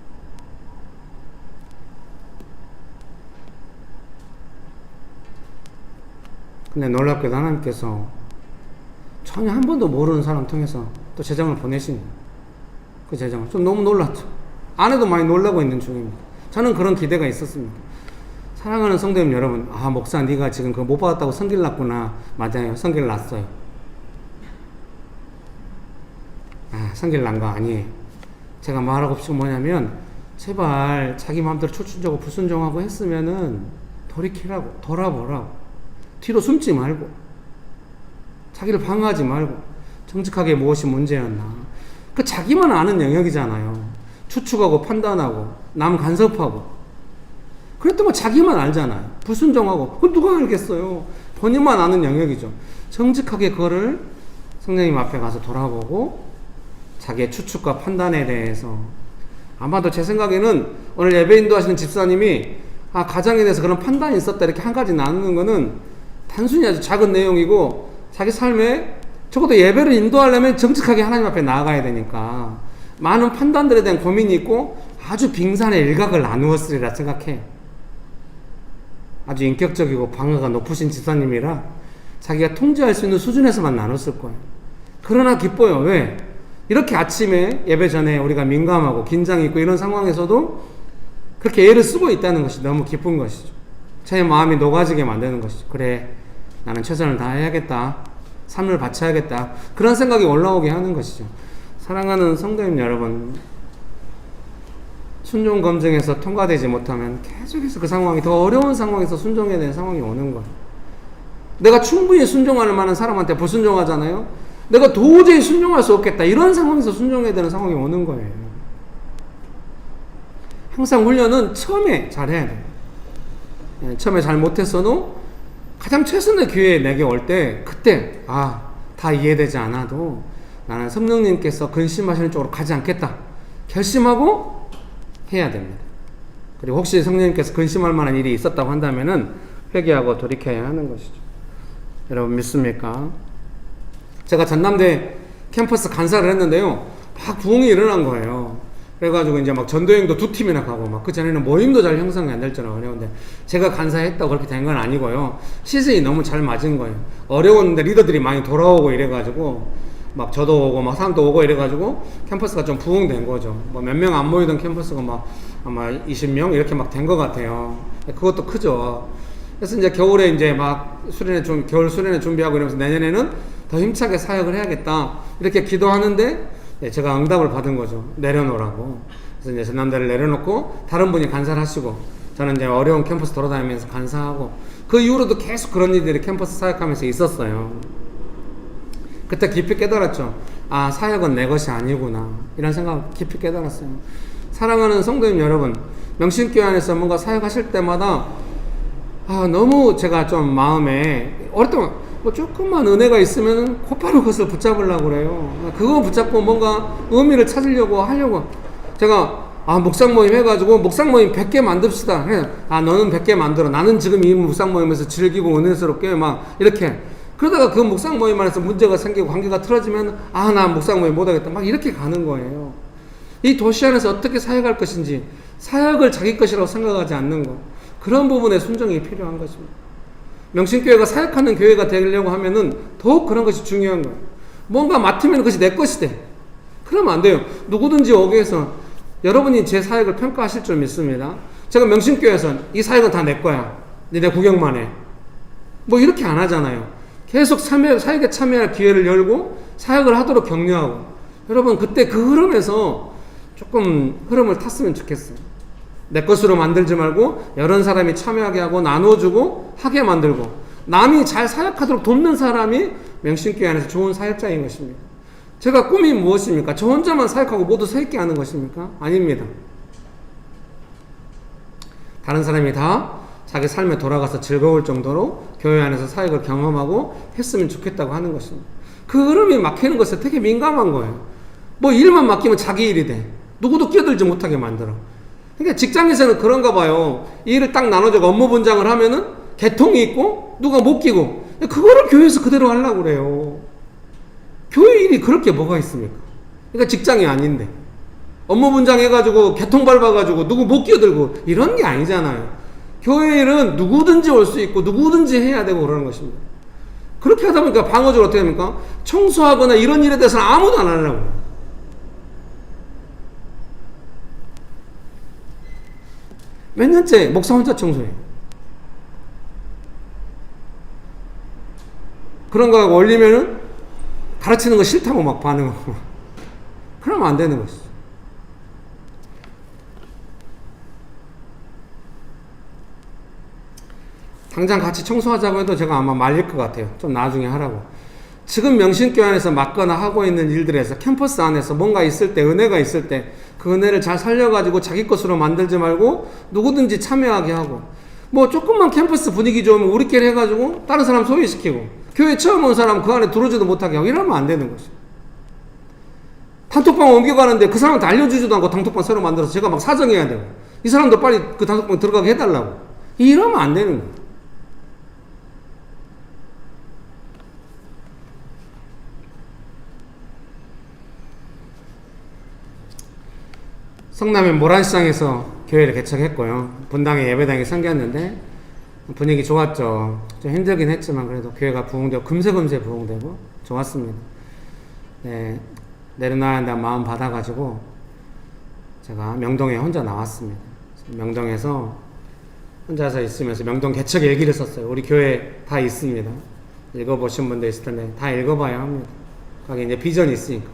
근데 놀랍게도 하나님께서 전혀 한 번도 모르는 사람 통해서 또 재정을 보내신 거예요. 그 재정을 좀 너무 놀랐죠. 아내도 많이 놀라고 있는 중입니다. 저는 그런 기대가 있었습니다. 사랑하는 성도님 여러분, 아 목사 네가 지금 그거 못 받았다고 성길 났구나. 맞아요, 성길 났어요. 아 성길 난 거 아니에요. 제가 말하고 싶은 뭐냐면 제발 자기 마음대로 초춘적으로 불순종하고 했으면은 돌이키라고, 돌아보라고. 뒤로 숨지 말고 자기를 방어하지 말고 정직하게 무엇이 문제였나. 그 자기만 아는 영역이잖아요. 추측하고 판단하고 남 간섭하고 그랬던 거 자기만 알잖아요. 불순종하고 그걸 누가 알겠어요. 본인만 아는 영역이죠. 정직하게 그거를 성령님 앞에 가서 돌아보고 자기의 추측과 판단에 대해서 아마도 제 생각에는 오늘 예배 인도하시는 집사님이 아 가정에 대해서 그런 판단이 있었다 이렇게 한 가지 나누는 거는 단순히 아주 작은 내용이고 자기 삶에 적어도 예배를 인도하려면 정직하게 하나님 앞에 나아가야 되니까 많은 판단들에 대한 고민이 있고 아주 빙산의 일각을 나누었으리라 생각해. 아주 인격적이고 방어가 높으신 집사님이라 자기가 통제할 수 있는 수준에서만 나눴을 거예요. 그러나 기뻐요. 왜? 이렇게 아침에 예배 전에 우리가 민감하고 긴장이 있고 이런 상황에서도 그렇게 애를 쓰고 있다는 것이 너무 기쁜 것이죠. 제 마음이 녹아지게 만드는 것이죠. 그래, 나는 최선을 다해야겠다. 삶을 바쳐야겠다. 그런 생각이 올라오게 하는 것이죠. 사랑하는 성도님 여러분, 순종 검증에서 통과되지 못하면 계속해서 그 상황이 더 어려운 상황에서 순종해야 되는 상황이 오는 거예요. 내가 충분히 순종할 만한 사람한테 불순종하잖아요. 내가 도저히 순종할 수 없겠다. 이런 상황에서 순종해야 되는 상황이 오는 거예요. 항상 훈련은 처음에 잘해야 돼요. 처음에 잘 못했어도 가장 최선의 기회에 내게 올 때 그때 다 이해되지 않아도 나는 성령님께서 근심하시는 쪽으로 가지 않겠다 결심하고 해야 됩니다. 그리고 혹시 성령님께서 근심할 만한 일이 있었다고 한다면은 회개하고 돌이켜야 하는 것이죠. 여러분 믿습니까? 제가 전남대 캠퍼스 간사를 했는데요, 막 부흥이 일어난 거예요. 그래가지고 이제 막 전도행도 2팀이나 가고 막 그 전에는 모임도 잘 형성이 안 될 줄은 어려운데 제가 간사했다고 그렇게 된 건 아니고요. 시즌이 너무 잘 맞은 거예요. 어려웠는데 리더들이 많이 돌아오고 이래가지고 막 저도 오고 막 사람도 오고 이래가지고 캠퍼스가 좀 부흥된 거죠. 뭐 몇 명 안 모이던 캠퍼스가 막 아마 20명 이렇게 막 된 것 같아요. 그것도 크죠. 그래서 이제 겨울에 이제 막 겨울 수련회 준비하고 이러면서 내년에는 더 힘차게 사역을 해야겠다 이렇게 기도하는데 제가 응답을 받은 거죠. 내려놓으라고. 그래서 이제 전남대를 내려놓고 다른 분이 간사를 하시고 저는 이제 어려운 캠퍼스 돌아다니면서 간사하고 그 이후로도 계속 그런 일들이 캠퍼스 사역하면서 있었어요. 그때 깊이 깨달았죠. 사역은 내 것이 아니구나. 이런 생각 깊이 깨달았어요. 사랑하는 성도님 여러분, 명신교회 안에서 뭔가 사역하실 때마다 너무 제가 좀 마음에 어렸던 뭐 조금만 은혜가 있으면 곧바로 그것을 붙잡으려고 그래요. 그거 붙잡고 뭔가 의미를 찾으려고 하려고. 제가 묵상 모임 해가지고 묵상 모임 100개 만듭시다. 너는 100개 만들어. 나는 지금 이 묵상 모임에서 즐기고 은혜스럽게 막 이렇게. 그러다가 그 묵상 모임 안에서 문제가 생기고 관계가 틀어지면 나 묵상 모임 못하겠다. 막 이렇게 가는 거예요. 이 도시 안에서 어떻게 사역할 것인지, 사역을 자기 것이라고 생각하지 않는 것, 그런 부분에 순종이 필요한 것입니다. 명신교회가 사역하는 교회가 되려고 하면은 더욱 그런 것이 중요한 거예요. 뭔가 맡으면 그것이 내 것이 돼. 그러면 안 돼요. 누구든지 오게 해서 여러분이 제 사역을 평가하실 줄 믿습니다. 제가 명신교회에서 이 사역은 다 내 거야. 니네 구경만 해. 뭐 이렇게 안 하잖아요. 계속 사역에 참여할 기회를 열고 사역을 하도록 격려하고. 여러분 그때 그 흐름에서 조금 흐름을 탔으면 좋겠어요. 내 것으로 만들지 말고 여러 사람이 참여하게 하고 나눠주고 하게 만들고 남이 잘 사역하도록 돕는 사람이 명신교회 안에서 좋은 사역자인 것입니다. 제가 꿈이 무엇입니까? 저 혼자만 사역하고 모두 서 있게 하는 것입니까? 아닙니다. 다른 사람이 다 자기 삶에 돌아가서 즐거울 정도로 교회 안에서 사역을 경험하고 했으면 좋겠다고 하는 것입니다. 그 흐름이 막히는 것에 되게 민감한 거예요. 뭐 일만 맡기면 자기 일이 돼. 누구도 끼어들지 못하게 만들어. 그러니까 직장에서는 그런가 봐요. 이 일을 딱 나눠주고 업무 분장을 하면은 개통이 있고 누가 못 끼고 그거를 교회에서 그대로 하려고 그래요. 교회 일이 그렇게 뭐가 있습니까? 그러니까 직장이 아닌데 업무 분장 해가지고 개통 밟아가지고 누구 못 끼어들고 이런 게 아니잖아요. 교회 일은 누구든지 올 수 있고 누구든지 해야 되고 그러는 것입니다. 그렇게 하다 보니까 방어적으로 어떻게 됩니까? 청소하거나 이런 일에 대해서는 아무도 안 하려고 해요. 몇 년째 목사 혼자 청소해요. 그런 거 올리면은 가르치는 거 싫다고 막 반응하고 그러면 안 되는 것이죠. 당장 같이 청소하자고 해도 제가 아마 말릴 것 같아요. 좀 나중에 하라고. 지금 명신교회 안에서 맡거나 하고 있는 일들에서 캠퍼스 안에서 뭔가 있을 때 은혜가 있을 때 그 은혜를 잘 살려가지고 자기 것으로 만들지 말고 누구든지 참여하게 하고 뭐 조금만 캠퍼스 분위기 좋으면 우리끼리 해가지고 다른 사람 소외시키고 교회 처음 온 사람 그 안에 들어오지도 못하게 하고 이러면 안 되는 거죠. 단톡방 옮겨가는데 그 사람한테 알려주지도 않고 단톡방 새로 만들어서 제가 막 사정해야 되고 이 사람도 빨리 그 단톡방 들어가게 해달라고 이러면 안 되는 거예요. 성남의 모란시장에서 교회를 개척했고요. 분당에 예배당이 생겼는데 분위기 좋았죠. 좀 힘들긴 했지만 그래도 교회가 부흥되고 금세 부흥되고 좋았습니다. 네, 내려놔야 한다는 마음 받아가지고 제가 명동에 혼자 나왔습니다. 명동에서 혼자서 있으면서 명동 개척 일기를 썼어요. 우리 교회 다 있습니다. 읽어보신 분들 있을 텐데 다 읽어봐야 합니다. 거기 이제 비전이 있으니까.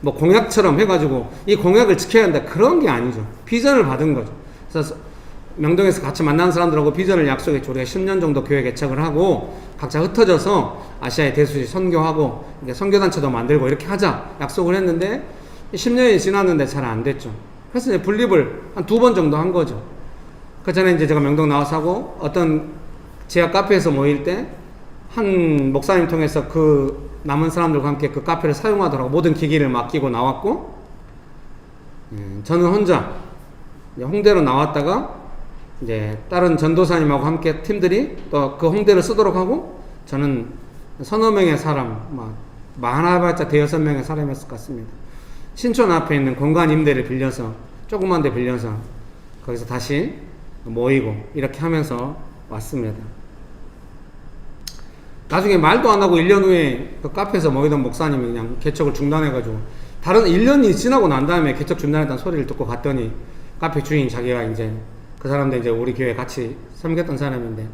뭐 공약처럼 해가지고 이 공약을 지켜야 한다 그런 게 아니죠. 비전을 받은 거죠. 그래서 명동에서 같이 만난 사람들하고 비전을 약속했죠. 우리가 10년 정도 교회 개척을 하고 각자 흩어져서 아시아의 대수지 선교하고 선교단체도 만들고 이렇게 하자 약속을 했는데 10년이 지났는데 잘 안 됐죠. 그래서 이제 분립을 한 2번 정도 한 거죠. 그 전에 이제 제가 명동 나와서 하고 어떤 지하 카페에서 모일 때 한 목사님 통해서 그 남은 사람들과 함께 그 카페를 사용하더라고 모든 기기를 맡기고 나왔고 저는 혼자 홍대로 나왔다가 이제 다른 전도사님하고 함께 팀들이 또 그 홍대를 쓰도록 하고 저는 서너 명의 사람 많아봤자 5-6명의 사람이었을 것 같습니다. 신촌 앞에 있는 공간 임대를 빌려서 조그만 데 빌려서 거기서 다시 모이고 이렇게 하면서 왔습니다. 나중에 말도 안 하고 1년 후에 그 카페에서 모이던 목사님이 그냥 개척을 중단해가지고 다른 1년이 지나고 난 다음에 개척 중단했다는 소리를 듣고 갔더니 카페 주인 자기가 이제 그 사람도 이제 우리 교회 같이 섬겼던 사람인데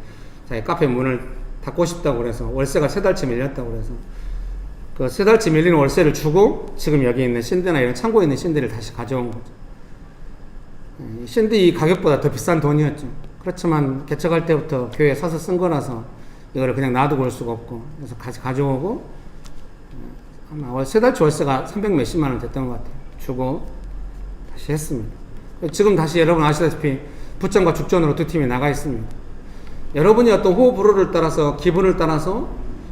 자기 카페 문을 닫고 싶다고 그래서 월세가 3달치 밀렸다고 그래서 그 3달치 밀리는 월세를 주고 지금 여기 있는 신대나 이런 창고에 있는 신대를 다시 가져온 거죠. 신대 이 가격보다 더 비싼 돈이었죠. 그렇지만 개척할 때부터 교회에 사서 쓴 거라서 이거를 그냥 놔두고 올 수가 없고 그래서 같이 가져오고 아마 3달치 월세가 300 몇십만 원 됐던 것 같아요. 주고 다시 했습니다. 지금 다시 여러분 아시다시피 부천과 죽전으로 2팀이 나가 있습니다. 여러분이 어떤 호불호를 따라서 기분을 따라서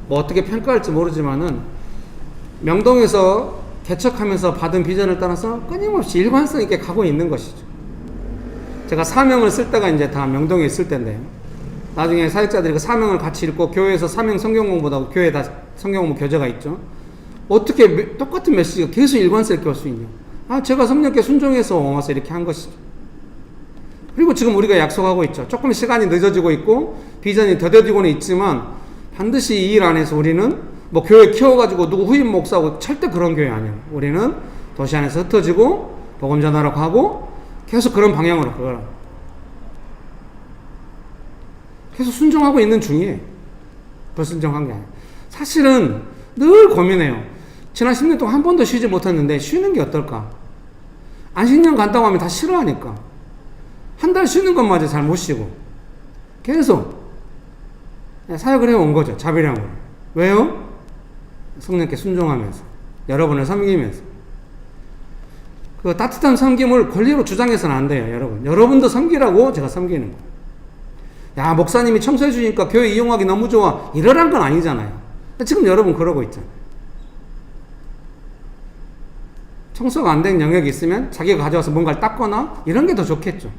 뭐 어떻게 평가할지 모르지만은 명동에서 개척하면서 받은 비전을 따라서 끊임없이 일관성 있게 가고 있는 것이죠. 제가 사명을 쓸 때가 이제 다 명동에 있을 텐데요. 나중에 사역자들이 그 사명을 같이 읽고 교회에서 사명 성경 공부도 하고 교회에 다 성경 공부 교재가 있죠. 어떻게 똑같은 메시지가 계속 일관성 있게 올 수 있냐. 제가 성령께 순종해서 와서 이렇게 한 것이죠. 그리고 지금 우리가 약속하고 있죠. 조금 시간이 늦어지고 있고 비전이 더뎌지고는 있지만 반드시 이 일 안에서 우리는 뭐 교회 키워가지고 누구 후임 목사하고 절대 그런 교회 아니에요. 우리는 도시 안에서 흩어지고 복음 전하러 가고 계속 그런 방향으로 그걸 계속 순종하고 있는 중이에요. 불순종한 게 아니에요. 사실은 늘 고민해요. 지난 10년 동안 한 번도 쉬지 못했는데 쉬는 게 어떨까? 안식년 간다고 하면 다 싫어하니까. 한 달 쉬는 것마저 잘 못 쉬고 계속 사역을 해온 거죠. 자비량으로. 왜요? 성령께 순종하면서, 여러분을 섬기면서. 그 따뜻한 섬김을 권리로 주장해서는 안 돼요, 여러분. 여러분도 섬기라고 제가 섬기는 거예요. 야, 목사님이 청소해 주니까 교회 이용하기 너무 좋아, 이러란 건 아니잖아요. 지금 여러분 그러고 있잖아요. 청소가 안 된 영역이 있으면 자기가 가져와서 뭔가를 닦거나 이런 게 더 좋겠죠.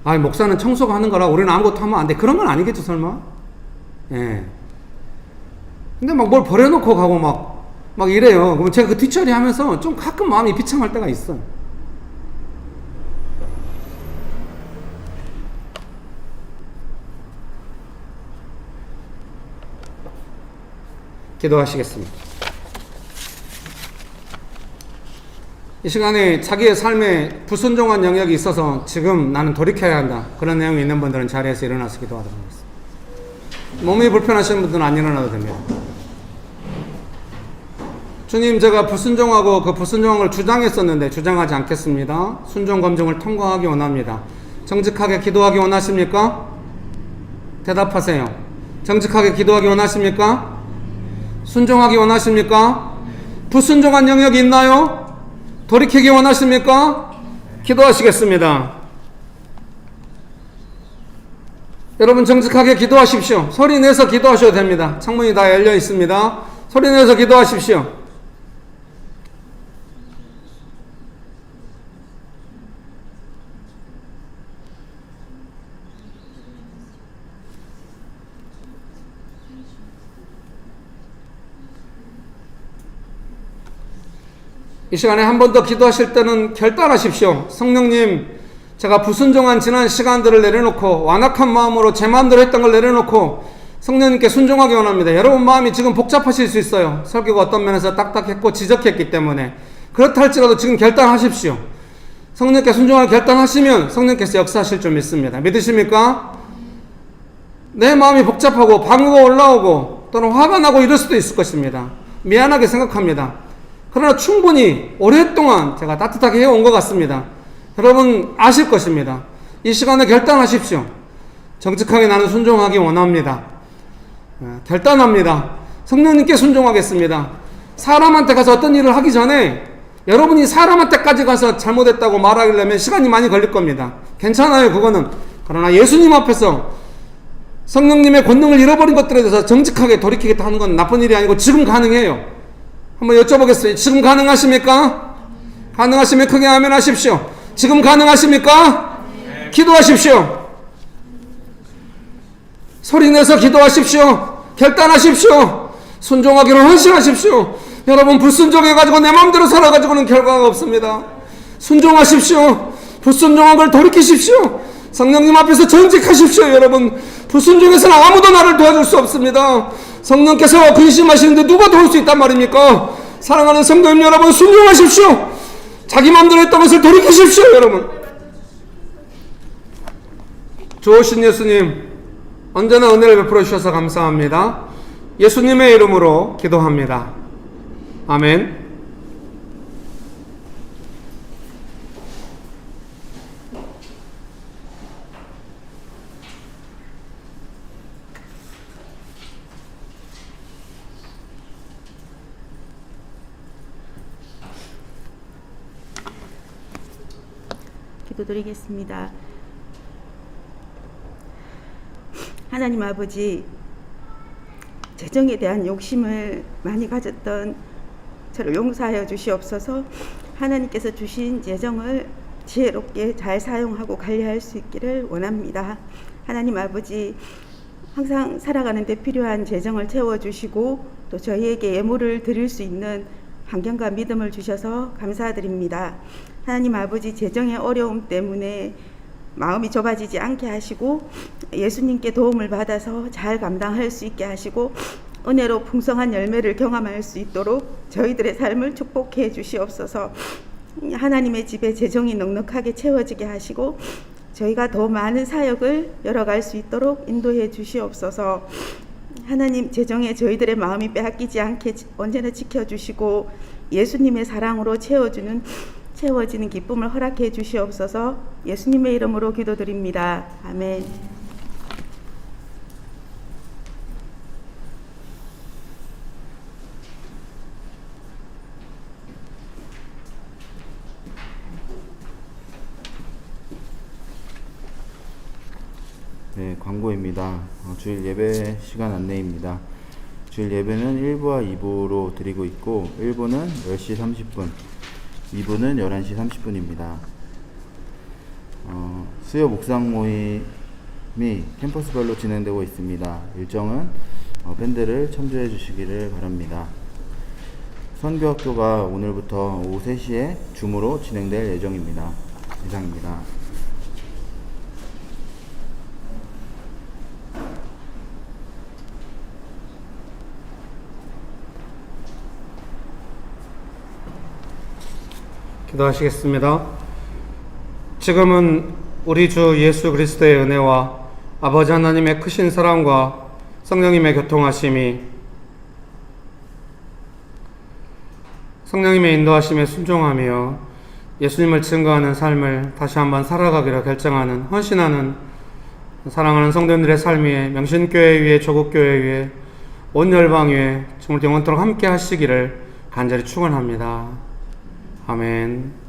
아, 목사는 청소가 하는 거라 우리는 아무것도 하면 안 돼. 그런 건 아니겠죠, 설마? 예. 근데 막 뭘 버려놓고 가고 막 이래요. 그럼 제가 그 뒷처리 하면서 좀 가끔 마음이 비참할 때가 있어요. 기도하시겠습니다. 이 시간에 자기의 삶에 불순종한 영역이 있어서 지금 나는 돌이켜야 한다, 그런 내용이 있는 분들은 자리에서 일어나서 기도하도록 하겠습니다. 몸이 불편하신 분들은 안 일어나도 됩니다. 주님, 제가 불순종하고 그 불순종한 걸 주장했었는데 주장하지 않겠습니다. 순종 검증을 통과하기 원합니다. 정직하게 기도하기 원하십니까? 대답하세요. 정직하게 기도하기 원하십니까? 순종하기 원하십니까? 불순종한 영역이 있나요? 돌이키기 원하십니까? 기도하시겠습니다. 여러분, 정직하게 기도하십시오. 소리 내서 기도하셔도 됩니다. 창문이 다 열려 있습니다. 소리 내서 기도하십시오. 이 시간에 한 번 더 기도하실 때는 결단하십시오. 성령님, 제가 불순종한 지난 시간들을 내려놓고 완악한 마음으로 제 마음대로 했던 걸 내려놓고 성령님께 순종하기 원합니다. 여러분 마음이 지금 복잡하실 수 있어요. 설교가 어떤 면에서 딱딱했고 지적했기 때문에. 그렇다 할지라도 지금 결단하십시오. 성령님께 순종할 결단하시면 성령께서 역사하실 줄 믿습니다. 믿으십니까? 내 마음이 복잡하고 방어가 올라오고 또는 화가 나고 이럴 수도 있을 것입니다. 미안하게 생각합니다. 그러나 충분히 오랫동안 제가 따뜻하게 해온 것 같습니다. 여러분 아실 것입니다. 이 시간에 결단하십시오. 정직하게 나는 순종하기 원합니다. 결단합니다. 성령님께 순종하겠습니다. 사람한테 가서 어떤 일을 하기 전에 여러분이 사람한테까지 가서 잘못했다고 말하려면 시간이 많이 걸릴 겁니다. 괜찮아요, 그거는. 그러나 예수님 앞에서 성령님의 권능을 잃어버린 것들에 대해서 정직하게 돌이키겠다 하는 건 나쁜 일이 아니고 지금 가능해요. 한번 여쭤보겠어요. 지금 가능하십니까? 가능하시면 크게 아멘 하십시오. 지금 가능하십니까? 네. 기도하십시오. 소리내서 기도하십시오. 결단하십시오. 순종하기로 헌신하십시오. 여러분 불순종해가지고 내 마음대로 살아가지고는 결과가 없습니다. 순종하십시오. 불순종한 걸 돌이키십시오. 성령님 앞에서 정직하십시오. 여러분 불순종해서는 아무도 나를 도와줄 수 없습니다. 성령께서 근심하시는데 누가 도울 수 있단 말입니까? 사랑하는 성도님 여러분, 순종하십시오. 자기 마음대로 했던 것을 돌이키십시오. 여러분, 좋으신 예수님, 언제나 은혜를 베풀어 주셔서 감사합니다. 예수님의 이름으로 기도합니다. 아멘. 기도드리겠습니다. 하나님 아버지, 재정에 대한 욕심을 많이 가졌던 저를 용서하여 주시옵소서. 하나님께서 주신 재정을 지혜롭게 잘 사용하고 관리할 수 있기를 원합니다. 하나님 아버지, 항상 살아가는 데 필요한 재정을 채워주시고 또 저희에게 예물을 드릴 수 있는 환경과 믿음을 주셔서 감사드립니다. 하나님 아버지, 재정의 어려움 때문에 마음이 좁아지지 않게 하시고 예수님께 도움을 받아서 잘 감당할 수 있게 하시고 은혜로 풍성한 열매를 경험할 수 있도록 저희들의 삶을 축복해 주시옵소서. 하나님의 집에 재정이 넉넉하게 채워지게 하시고 저희가 더 많은 사역을 열어갈 수 있도록 인도해 주시옵소서. 하나님, 재정에 저희들의 마음이 빼앗기지 않게 언제나 지켜주시고 예수님의 사랑으로 채워지는 기쁨을 허락해 주시옵소서. 예수님의 이름으로 기도드립니다. 아멘. 네, 광고입니다. 주일 예배 시간 안내입니다. 주일 예배는 1부와 2부로 드리고 있고 1부는 10시 30분, 2부는 11시 30분입니다. 수요 묵상 모임이 캠퍼스별로 진행되고 있습니다. 일정은 밴드를 참조해 주시기를 바랍니다. 선교학교가 오늘부터 오후 3시에 줌으로 진행될 예정입니다. 이상입니다. 기도하시겠습니다. 지금은 우리 주 예수 그리스도의 은혜와 아버지 하나님의 크신 사랑과 성령님의 교통하심이, 성령님의 인도하심에 순종하며 예수님을 증거하는 삶을 다시 한번 살아가기로 결정하는, 헌신하는 사랑하는 성도님들의 삶 위에, 명신교회 위에, 조국교회 위에, 온 열방 위에 정말 영원토록 함께 하시기를 간절히 축원합니다. 아멘.